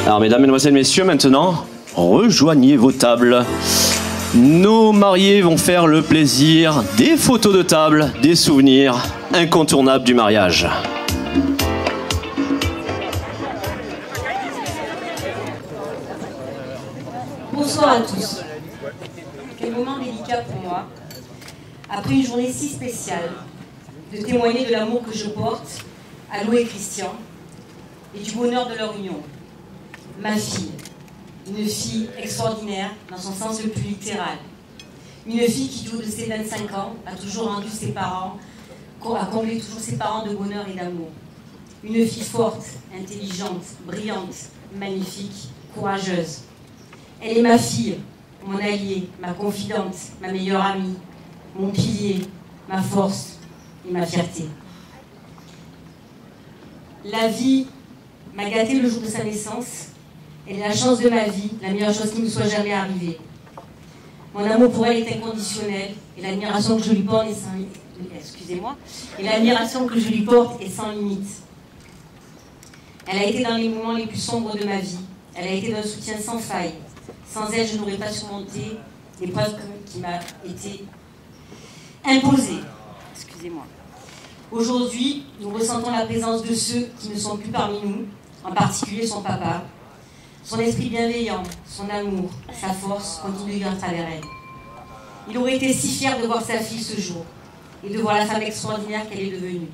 Alors, mesdames, mesdemoiselles, messieurs, maintenant, rejoignez vos tables. Nos mariés vont faire le plaisir des photos de table, des souvenirs incontournables du mariage. Bonsoir à tous. Quel moment délicat pour moi, après une journée si spéciale, de témoigner de l'amour que je porte à Lou et Christian et du bonheur de leur union. Ma fille, une fille extraordinaire dans son sens le plus littéral. Une fille qui, du haut de ses 25 ans, a toujours rendu ses parents, a comblé toujours ses parents de bonheur et d'amour. Une fille forte, intelligente, brillante, magnifique, courageuse. Elle est ma fille, mon alliée, ma confidente, ma meilleure amie, mon pilier, ma force et ma fierté. La vie m'a gâtée le jour de sa naissance. Elle est la chance de ma vie, la meilleure chose qui me soit jamais arrivée. Mon amour pour elle est inconditionnel et l'admiration que je lui porte est sans limite. Excusez-moi. Et l'admiration que je lui porte est sans limite. Elle a été dans les moments les plus sombres de ma vie. Elle a été d'un soutien sans faille. Sans elle, je n'aurais pas surmonté l'épreuve qui m'a été imposée. Excusez-moi. Aujourd'hui, nous ressentons la présence de ceux qui ne sont plus parmi nous, en particulier son papa. Son esprit bienveillant, son amour, sa force continuent de vivre à travers elle. Il aurait été si fier de voir sa fille ce jour et de voir la femme extraordinaire qu'elle est devenue.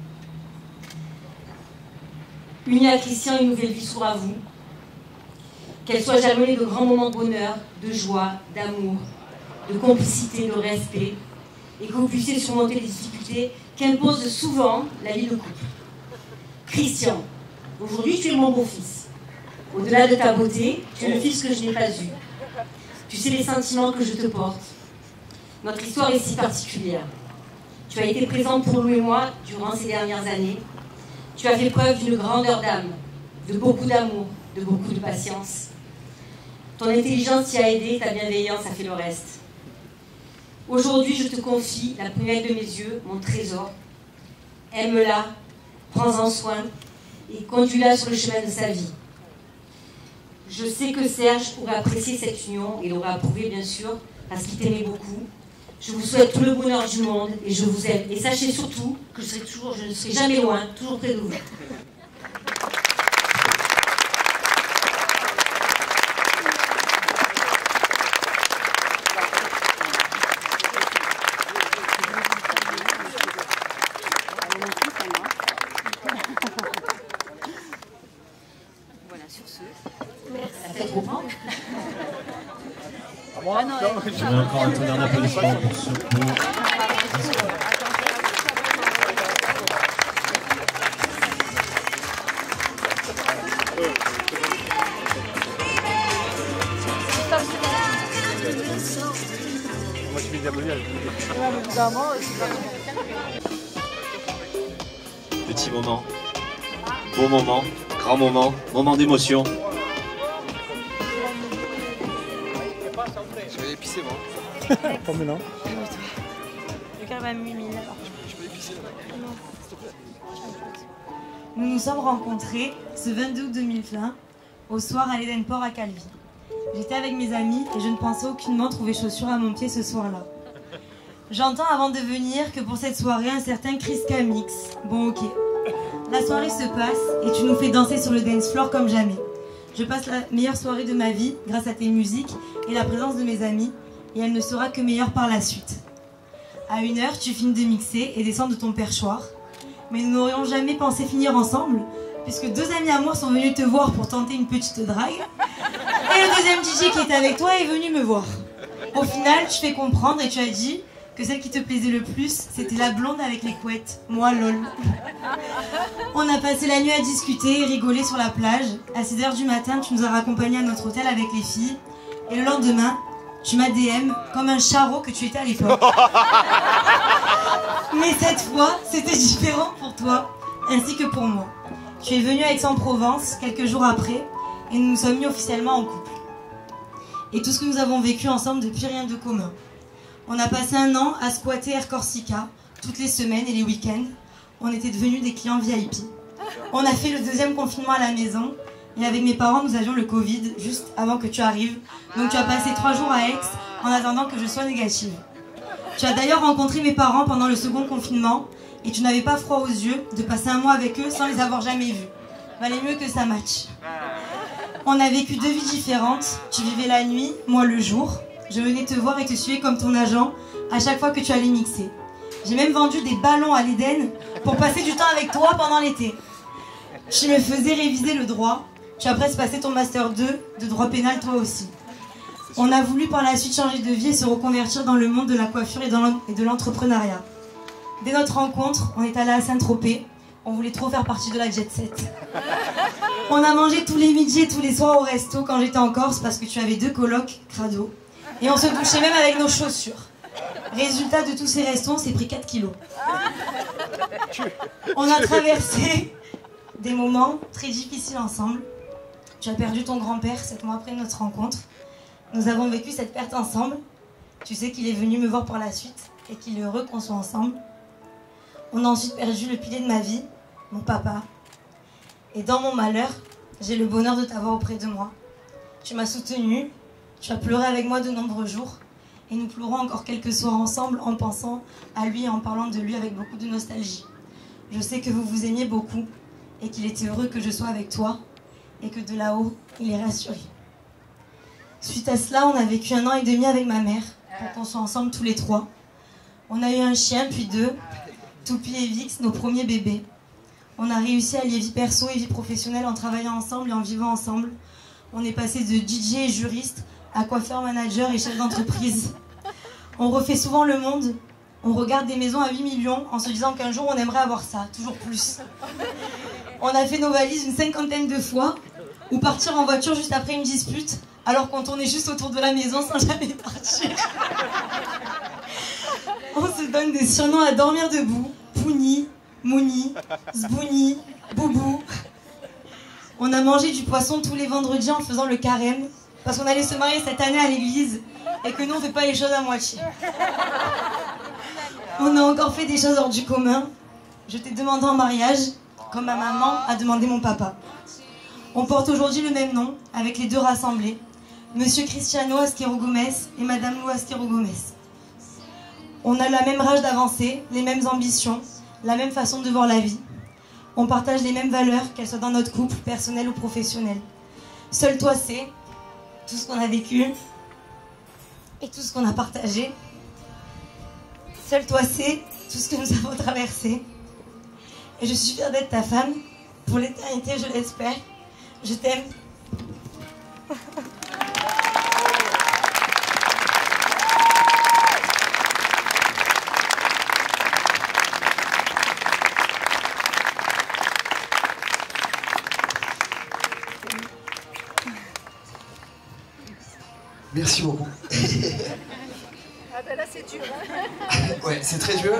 Unie à Christian, une nouvelle vie s'ouvre à vous. Qu'elle soit jalonnée de grands moments de bonheur, de joie, d'amour, de complicité, de respect, et que vous puissiez surmonter les difficultés qu'impose souvent la vie de couple. Christian, aujourd'hui tu es mon beau-fils. Au-delà de ta beauté, tu es le fils que je n'ai pas eu. Tu sais les sentiments que je te porte. Notre histoire est si particulière. Tu as été présente pour Lou et moi durant ces dernières années. Tu as fait preuve d'une grandeur d'âme, de beaucoup d'amour, de beaucoup de patience. Ton intelligence t'y a aidé, ta bienveillance a fait le reste. Aujourd'hui, je te confie la prunelle de mes yeux, mon trésor. Aime-la, prends-en soin et conduis-la sur le chemin de sa vie. Je sais que Serge aurait apprécié cette union et l'aurait approuvé, bien sûr, parce qu'il t'aimait beaucoup. Je vous souhaite tout le bonheur du monde et je vous aime. Et sachez surtout que je ne serai jamais loin, toujours près de vous. Voilà, sur ce. La fête reprend. Je vais encore attendre un applaudissement pour ce beau discours. Moi, je vais d'abonner. Petit moment, beau moment, grand moment, moment d'émotion. Je vais épicer moi. Pas maintenant. Le cœur va m'humilier alors. Je peux épicer là. Nous nous sommes rencontrés ce 22 août 2020 au soir à l'Edenport à Calvi. J'étais avec mes amis et je ne pensais aucunement trouver chaussures à mon pied ce soir-là. J'entends avant de venir que pour cette soirée, un certain Chris Camix. Bon ok. La soirée se passe et tu nous fais danser sur le dance floor comme jamais. Je passe la meilleure soirée de ma vie grâce à tes musiques et la présence de mes amis et elle ne sera que meilleure par la suite. À 1h, tu finis de mixer et descends de ton perchoir. Mais nous n'aurions jamais pensé finir ensemble puisque deux amis à moi sont venus te voir pour tenter une petite drague et le deuxième DJ qui était avec toi est venu me voir. Au final, tu fais comprendre et tu as dit que celle qui te plaisait le plus, c'était la blonde avec les couettes. Moi, lol. On a passé la nuit à discuter et rigoler sur la plage. À 6h du matin, tu nous as raccompagnés à notre hôtel avec les filles. Et le lendemain, tu m'as DM comme un charreau que tu étais à l'époque. Mais cette fois, c'était différent pour toi, ainsi que pour moi. Tu es venu à Aix-en-Provence quelques jours après, et nous nous sommes mis officiellement en couple. Et tout ce que nous avons vécu ensemble depuis, rien de commun. On a passé un an à squatter Air Corsica, toutes les semaines et les week-ends. On était devenus des clients VIP. On a fait le deuxième confinement à la maison, et avec mes parents, nous avions le Covid juste avant que tu arrives. Donc tu as passé 3 jours à Aix en attendant que je sois négative. Tu as d'ailleurs rencontré mes parents pendant le second confinement, et tu n'avais pas froid aux yeux de passer un mois avec eux sans les avoir jamais vus. Valait mieux que ça matche. On a vécu 2 vies différentes. Tu vivais la nuit, moi le jour. Je venais te voir et te suivais comme ton agent à chaque fois que tu allais mixer. J'ai même vendu des ballons à l'Éden pour passer du temps avec toi pendant l'été. Tu me faisais réviser le droit. Tu as presque passé ton master 2 de droit pénal toi aussi. On a voulu par la suite changer de vie et se reconvertir dans le monde de la coiffure et de l'entrepreneuriat. Dès notre rencontre, on est allé à Saint-Tropez. On voulait trop faire partie de la jet set. On a mangé tous les midis et tous les soirs au resto quand j'étais en Corse parce que tu avais 2 colocs crado. Et on se douchait même avec nos chaussures. Résultat de tous ces restos, on s'est pris 4 kilos. On a traversé des moments très difficiles ensemble. Tu as perdu ton grand-père 7 mois après notre rencontre. Nous avons vécu cette perte ensemble. Tu sais qu'il est venu me voir par la suite et qu'il est heureux qu'on soit ensemble. On a ensuite perdu le pilier de ma vie, mon papa. Et dans mon malheur, j'ai le bonheur de t'avoir auprès de moi. Tu m'as soutenue, tu as pleuré avec moi de nombreux jours. Et nous pleurons encore quelques soirs ensemble en pensant à lui et en parlant de lui avec beaucoup de nostalgie. Je sais que vous vous aimiez beaucoup et qu'il était heureux que je sois avec toi et que de là-haut, il est rassuré. Suite à cela, on a vécu 1 an et demi avec ma mère pour qu'on soit ensemble tous les 3. On a eu un chien, puis 2, Toupi et Vix, nos premiers bébés. On a réussi à lier vie perso et vie professionnelle en travaillant ensemble et en vivant ensemble. On est passé de DJ et juriste à coiffeur, manager et chef d'entreprise. On refait souvent le monde. On regarde des maisons à 8 millions en se disant qu'un jour on aimerait avoir ça, toujours plus. On a fait nos valises une 50aine de fois, ou partir en voiture juste après une dispute, alors qu'on tournait juste autour de la maison sans jamais partir. On se donne des surnoms à dormir debout. Pouni, Mouni, Zbouni, Boubou. On a mangé du poisson tous les vendredis en faisant le carême, parce qu'on allait se marier cette année à l'église, et que nous on fait pas les choses à moitié. On a encore fait des choses hors du commun. Je t'ai demandé en mariage, comme ma maman a demandé mon papa. On porte aujourd'hui le même nom, avec les 2 rassemblés. Monsieur Cristiano Asquero Gomez et Madame Lou Asquero Gomez. On a la même rage d'avancer, les mêmes ambitions, la même façon de voir la vie. On partage les mêmes valeurs, qu'elles soient dans notre couple, personnel ou professionnel. Seul toi sais tout ce qu'on a vécu et tout ce qu'on a partagé. Seul toi sais tout ce que nous avons traversé. Et je suis fière d'être ta femme, pour l'éternité je l'espère. Je t'aime. Merci beaucoup. Ah ben là c'est dur. Hein. Ouais, c'est très dur.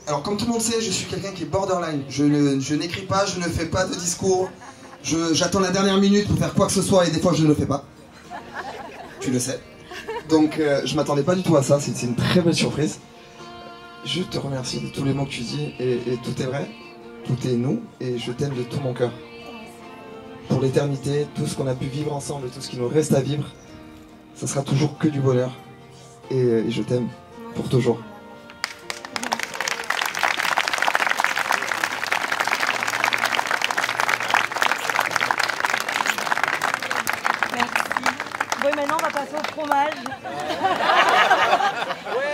Alors comme tout le monde sait, je suis quelqu'un qui est borderline. Je n'écris pas, je ne fais pas de discours. J'attends la dernière minute pour faire quoi que ce soit et des fois je ne le fais pas. Tu le sais. Donc je m'attendais pas du tout à ça, c'est une très belle surprise. Je te remercie de tous les mots que tu dis et tout est vrai, tout est nous et je t'aime de tout mon cœur. Pour l'éternité, tout ce qu'on a pu vivre ensemble et tout ce qui nous reste à vivre, ça sera toujours que du bonheur. Et je t'aime pour toujours. Merci. Bon, et maintenant on va passer au fromage.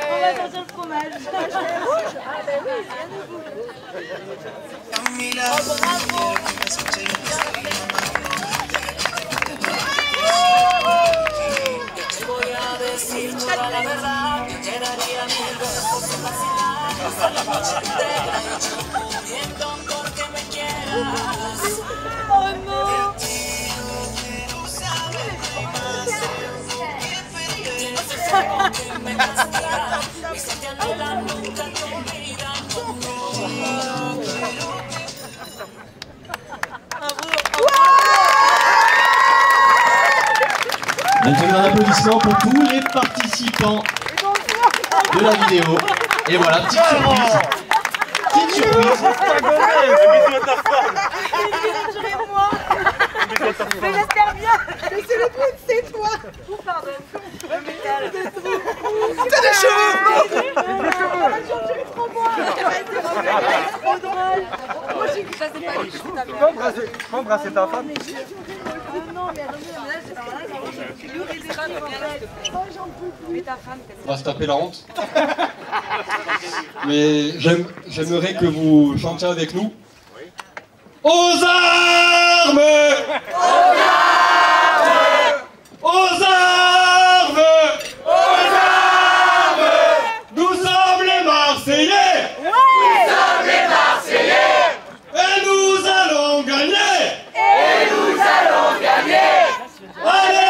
On va passer au fromage. Ah ben oui, viens de vous. Oh bravo. Voy a decir toda la verdad, te daría 1000 besos en la ciudad, hasta la noche entera, muriendo porque me quieras. Oh no. Quiero saber más, que me castiga, y si te alejas Maintenant, un applaudissement pour tous les participants de la vidéo. Et voilà, petite surprise. Petite surprise. Bisous à ta femme. Mais j'espère bien. Mais c'est le truc, c'est toi. Oh, pardon. T'as des cheveux. Trop moi. Trop drôle. Moi, je sais pas les cheveux. Embrasser ta femme. Non, mais là, On va se taper la honte. Mais j'aimerais que vous chantiez avec nous. Aux armes! Aux armes! Aux armes! Aux armes! Nous sommes les Marseillais! Ouais! Nous sommes les Marseillais! Et nous allons gagner! Et nous allons gagner! Allez!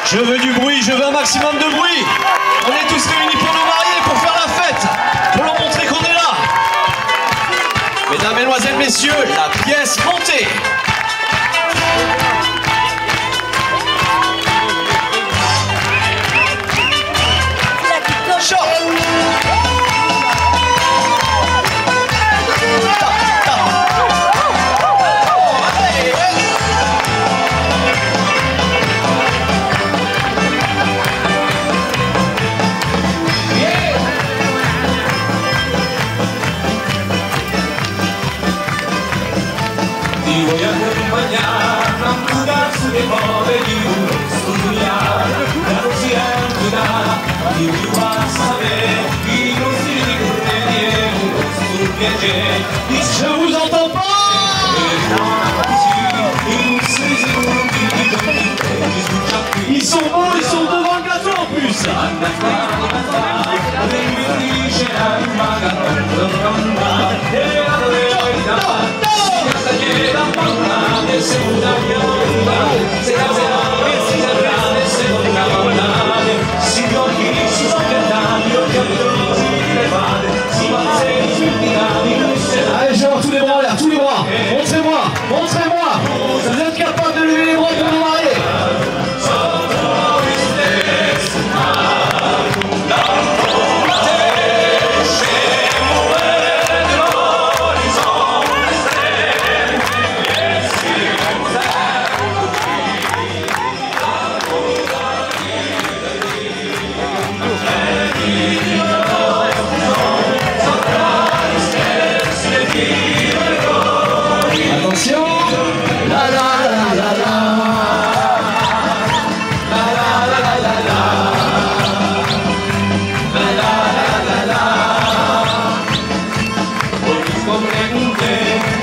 Je veux du bruit, je veux un maximum de bruit. On est tous réunis pour nous marier, pour faire la fête, pour leur montrer qu'on est là. Mesdames, Mesdemoiselles, Messieurs, la pièce montée. Voy a acompañar a jugar su mejor estudiar la ciudad y vas a ver y no Je vous entends pas. Ils sont beaux, ils sont devant le gâteau en plus. Allez, je vais avoir tous les bras en l'air, tous les bras. Montrez-moi, montrez-moi. Vous êtes capable de lever les bras pour nous marier? Attention. La la la la la. La la la la la la. La la la la la. Hoy mismo pregunté,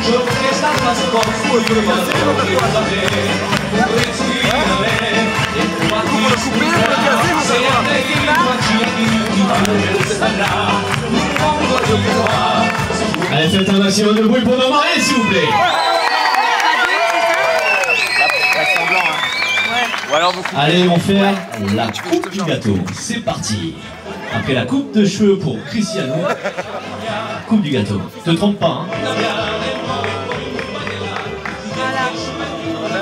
yo que estás más confuso y yo no te lo sabré. Allez, faites un maximum de bruit pour nos mariés, s'il vous plaît. Allez, on va faire la coupe du gâteau. C'est parti. Après la coupe de cheveux pour Cristiano, coupe du gâteau. Te trompe pas, hein.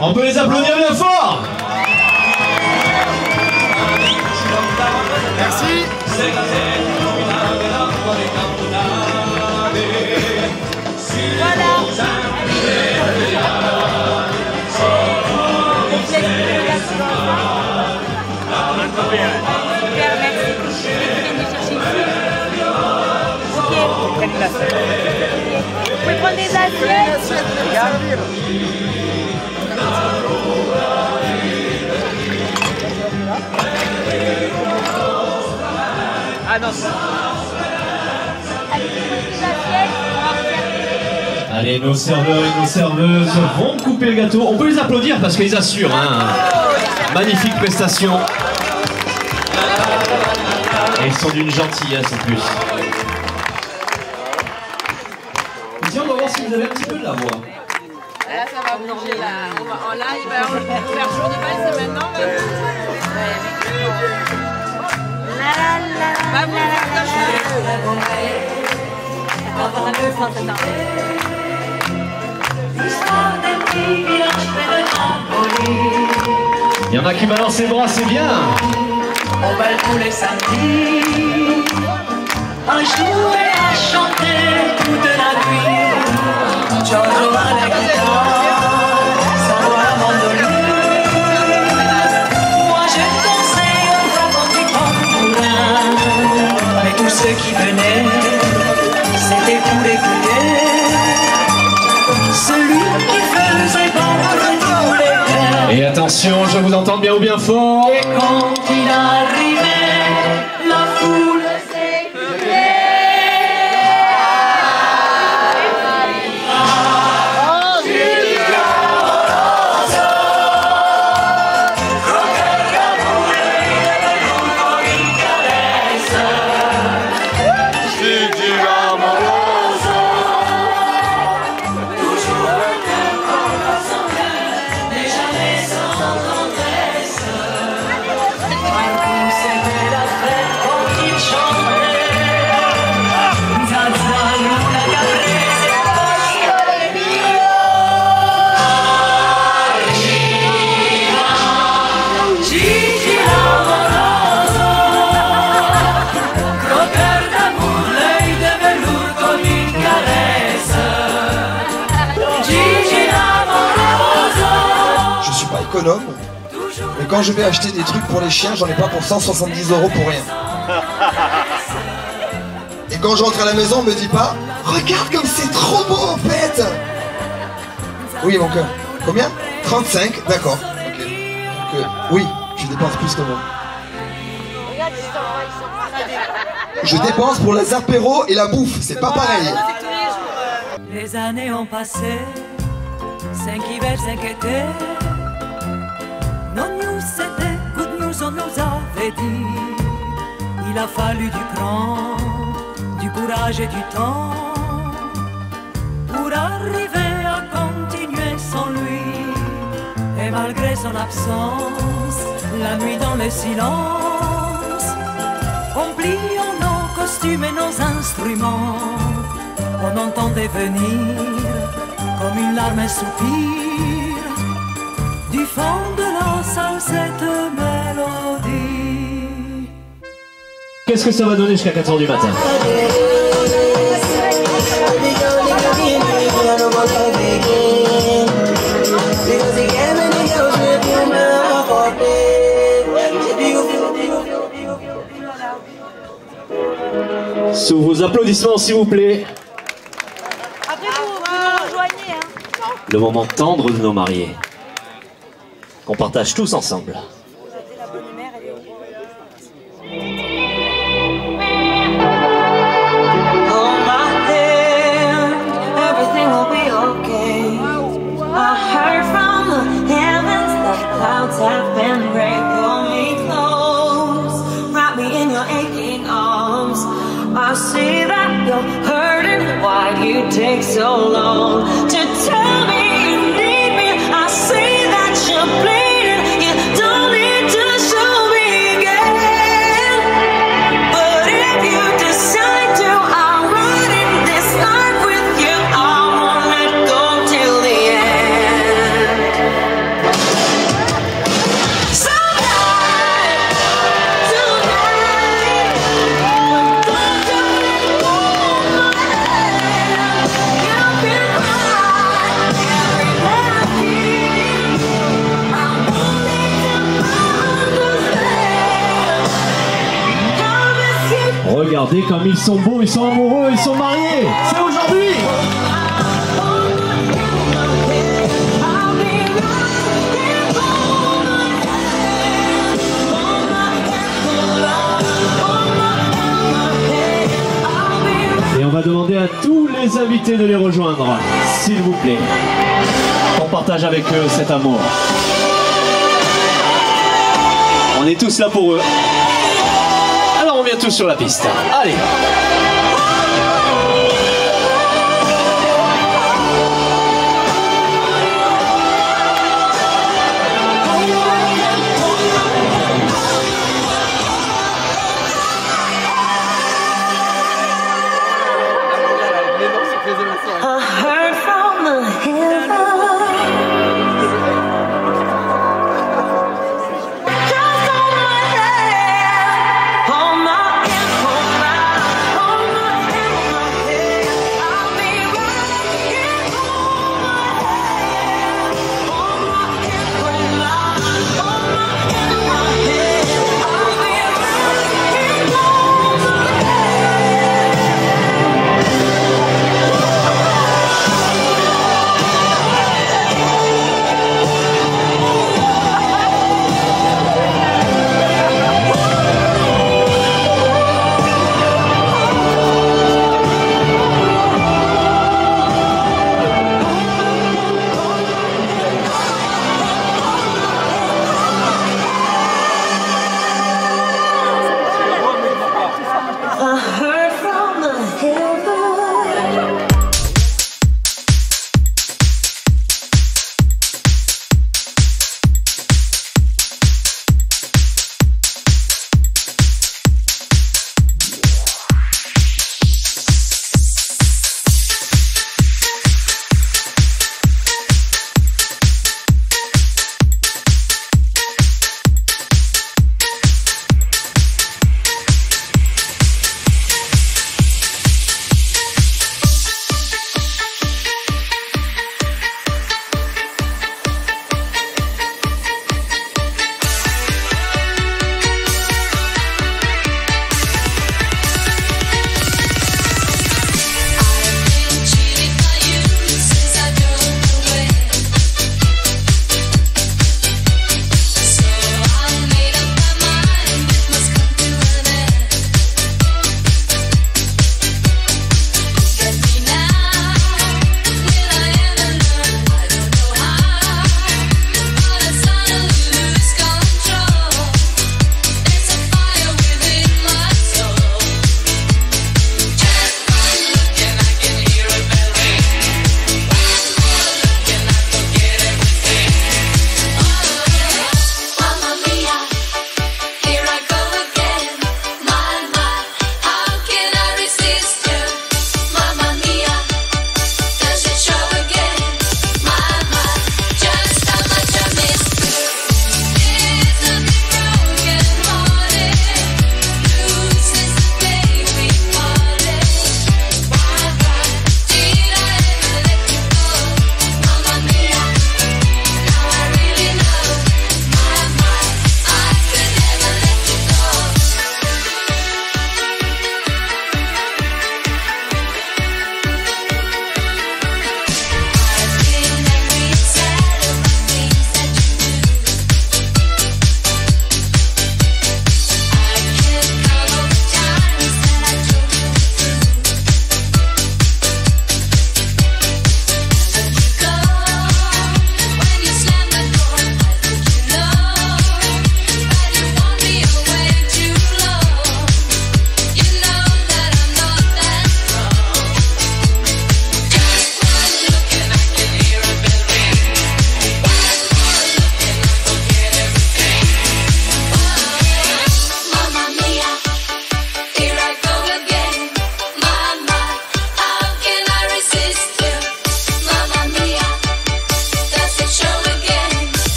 On peut les applaudir bien fort. Merci. Vous pouvez prendre des assiettes. Ah non. Allez, nos serveurs et nos serveuses vont couper le gâteau. On peut les applaudir parce qu'ils assurent, hein. Magnifique prestation. Et ils sont d'une gentillesse en plus. si vous avez un petit peu de la voix. Là, ça va bouger, là. En live, l'ouverture de bal, c'est maintenant. Il y en a qui balancent les bras, c'est bien. On bal tous les samedis, à jouer, à chanter toute la nuit. Giorgio à la guitare, Sandro à la mandoline. Moi je dansais au frapant du tambourin. Mais tous ceux qui venaient, c'était pour écouter celui qui faisait battre tous les cœurs. Et attention, je vous entends bien ou bien fort. Et quand il arrivait, la foule économe, mais quand je vais acheter des trucs pour les chiens, j'en ai pas pour 170 € pour rien. Et quand je rentre à la maison, on me dit pas « Regarde comme c'est trop beau en fait !» Oui mon cœur. Combien? 35, d'accord. Ok. Donc, oui, je dépense plus que moi. Je dépense pour les apéros et la bouffe, c'est pas pareil. Les années ont passé, 5 hivers, 5 étés. Non, nous c'était good news, on nous avait dit. Il a fallu du cran, du courage et du temps pour arriver à continuer sans lui. Et malgré son absence, la nuit dans le silence, en pliant nos costumes et nos instruments, on entendait venir comme une larme et soupir du fond de la salle cette mélodie. Qu'est-ce que ça va donner jusqu'à 4h du matin? Sous vos applaudissements, s'il vous plaît. Après, vous rejoignez. Le moment tendre de nos mariés, qu'on partage tous ensemble. Have been great, pull me close, wrap me in your aching arms. I see that you're hurting, why do you take so long to tell me you need me? I see that you're bleeding, you don't need to show me again. But if you decide to, I'm running this life with you, I won't let go till the end. Regardez comme ils sont beaux, ils sont amoureux, ils sont mariés. C'est aujourd'hui. Et on va demander à tous les invités de les rejoindre, s'il vous plaît. On partage avec eux cet amour. On est tous là pour eux. Alors on vient tous sur la piste. Allez.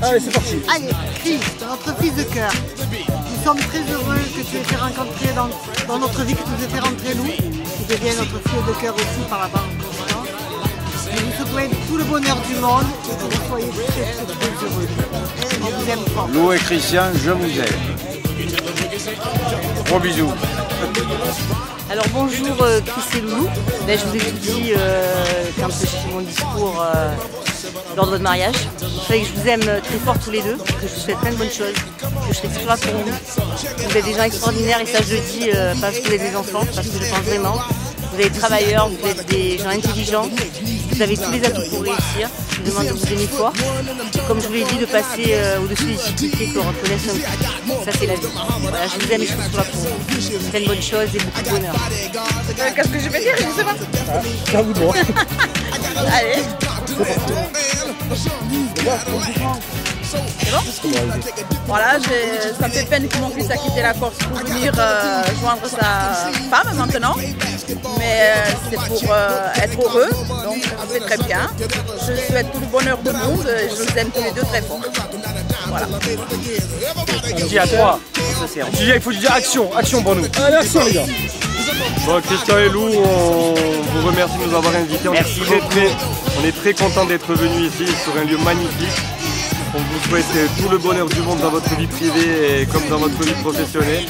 Allez, c'est parti. Allez, Chris, notre fils de cœur. Nous sommes très heureux que tu aies été rencontré dans notre vie, que tu nous aies fait rentrer nous, qui devient notre fille de cœur aussi par la bande. Nous vous souhaitons tout le bonheur du monde et que vous soyez très heureux. On vous aime fort. Lou et Christian, je vous aime. Gros bisous. Alors bonjour Chris et Loulou. Ben, je vous ai tout dit quand j'ai fait mon discours lors de votre mariage. Je savais que je vous aime très fort tous les deux, que je vous souhaite plein de bonnes choses, que je serai toujours là pour vous. Vous êtes des gens extraordinaires et ça je le dis parce que vous êtes des enfants, parce que je pense vraiment. Vous êtes travailleurs, vous êtes des gens intelligents, vous avez tous les atouts pour réussir. Je vous demande de vous aimer fort. Et comme je vous l'ai dit, de passer au-dessus des difficultés que l'on reconnaisse un petit. Ça c'est la vie. Voilà, je vous aime et je suis toujours là pour vous. Plein de bonnes choses et beaucoup de bonheur. Qu'est-ce que je vais dire? Je ne sais pas. C'est à vous de voir. Allez. C'est bon? Voilà, ça me fait peine que mon fils a quitté la Corse pour venir joindre sa femme maintenant. Mais c'est pour être heureux, donc ça me fait très bien. Je souhaite tout le bonheur du monde et je vous aime tous les deux très fort. Voilà. On dit à toi. Il faut dire action, action pour nous. Allez, action les gars. Bon, Christian et Lou, on vous remercie de nous avoir invités. On est très contents d'être venus ici sur un lieu magnifique. On vous souhaite tout le bonheur du monde dans votre vie privée et comme dans votre vie professionnelle.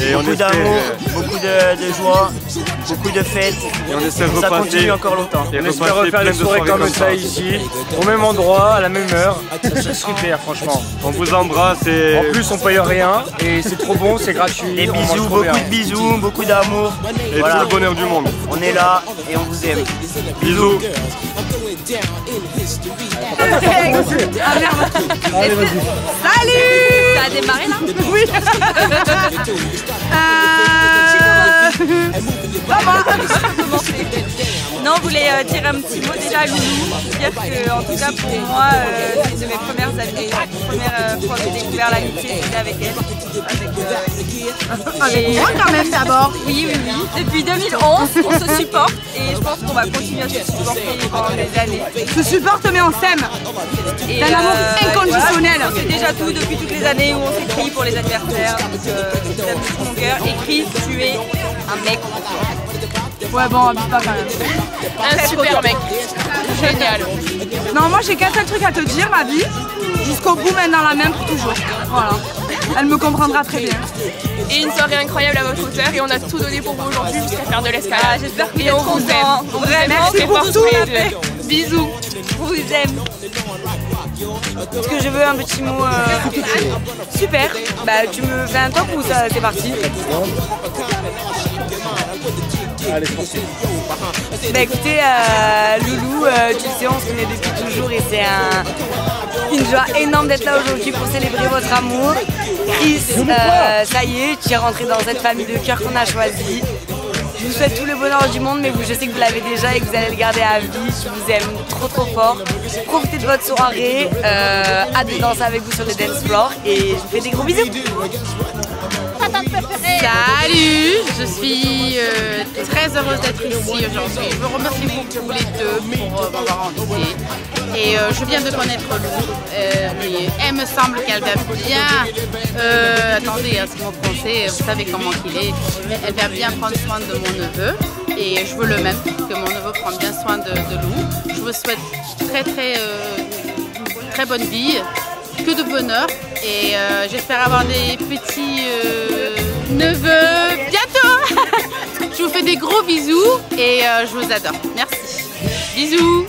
Et beaucoup d'amour, beaucoup de joie, beaucoup de fêtes. Et on essaie de ça repasser. continue encore longtemps. Et on espère refaire des soirées comme ça ici, au même endroit, à la même heure. C'est super franchement. On vous embrasse et... En plus on paye rien et c'est trop bon, c'est gratuit. Des bisous, beaucoup de bisous, beaucoup d'amour. Et tout le bonheur du monde. On est là et on vous aime. Bisous. Ah merde. Allez, vas-y. Salut! Ça a démarré là? Oui. Non, on voulait dire un petit mot déjà à Loulou, dire que en tout cas pour moi, c'est une de mes premières années, la première fois que j'ai découvert l'amitié, c'était avec elle. Avec moi quand même d'abord. Oui. Depuis 2011, on se supporte et je pense qu'on va continuer à se supporter pendant des années. Se supporte mais on s'aime. Et un amour inconditionnel. C'est déjà tout depuis toutes les années où on s'écrit pour les anniversaires. Donc j'aime tout mon cœur. Et Chris, tu es un mec. Ouais bon, abuse pas quand même. Un super mec. Génial. Non, moi j'ai qu'un seul truc à te dire, ma vie. Jusqu'au bout, main dans la main pour toujours. Voilà. Elle me comprendra très bien. Et une soirée incroyable à votre hauteur et on a tout donné pour vous aujourd'hui jusqu'à faire de l'escalade. J'espère que on vous aime. Merci pour tout. Bisous. On vous aime. Est-ce que je veux un petit mot Super. Bah tu me fais un top ou ça c'est parti? Allez, c'est parti. Bah écoutez, Loulou, tu le sais, on se connaît depuis toujours et c'est une joie énorme d'être là aujourd'hui pour célébrer votre amour. Chris, ça y est, tu es rentré dans cette famille de cœur qu'on a choisie. Je vous souhaite tout le bonheur du monde, mais je sais que vous l'avez déjà et que vous allez le garder à vie. Je vous aime trop fort. Profitez de votre soirée, hâte de danser avec vous sur le dance floor et je vous fais des gros bisous. Salut, je suis très heureuse d'être ici aujourd'hui. Je vous remercie vous les deux pour m'avoir invité. Et je viens de connaître Lou. Elle me semble qu'elle va bien. Attendez, c'est mon français, vous savez comment il est. Elle va bien prendre soin de mon neveu. Et je veux le même, que mon neveu prenne bien soin de Lou. Je vous souhaite très bonne vie. Que de bonheur et j'espère avoir des petits neveux bientôt. Je vous fais des gros bisous et je vous adore. Merci. Bisous.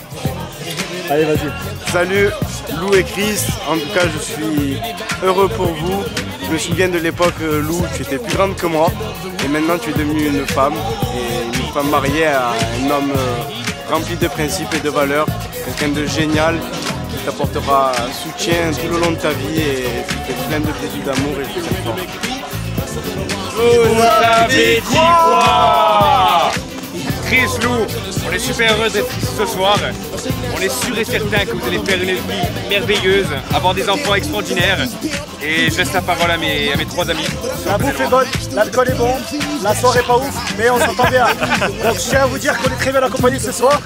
Allez, vas-y. Salut Lou et Chris, en tout cas je suis heureux pour vous. Je me souviens de l'époque Lou, tu étais plus grande que moi et maintenant tu es devenue une femme et une femme mariée à un homme rempli de principes et de valeurs, quelqu'un de génial. T'apportera soutien tout le long de ta vie et tu fais plein de bisous d'amour et je t'aime fort. Vous avez dit quoi? Chris, Lou, on les super heureux d'être ici ce soir. On est sûr et certain que vous allez faire une vie merveilleuse, avoir des enfants extraordinaires. Et je laisse la parole à mes 3 amis. La bouffe est bonne, l'alcool est bon, la soirée est pas ouf, mais on s'entend bien. Donc je tiens à vous dire qu'on est très bien accompagnés ce soir.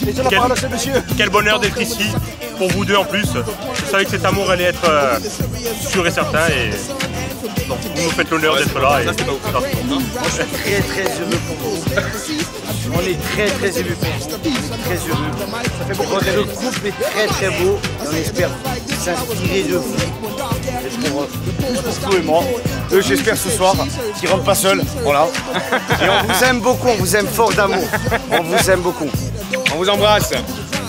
Et je la parole à ce monsieur. Quel bonheur d'être ici, pour vous deux en plus. Je savais que cet amour allait être sûr et certain. Et donc vous nous faites l'honneur d'être là. Et... Moi je suis très heureux pour vous. On est très émus pour vous. Très heureux. Ça fait beaucoup de le couple est très beau. Et on espère s'inspirer de vous. Pour tout et moi. Eux j'espère ce soir qu'ils rentrent pas seuls. Voilà. Et on vous aime beaucoup, on vous aime fort d'amour. On vous aime beaucoup. On vous embrasse.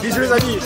Bisous les amis.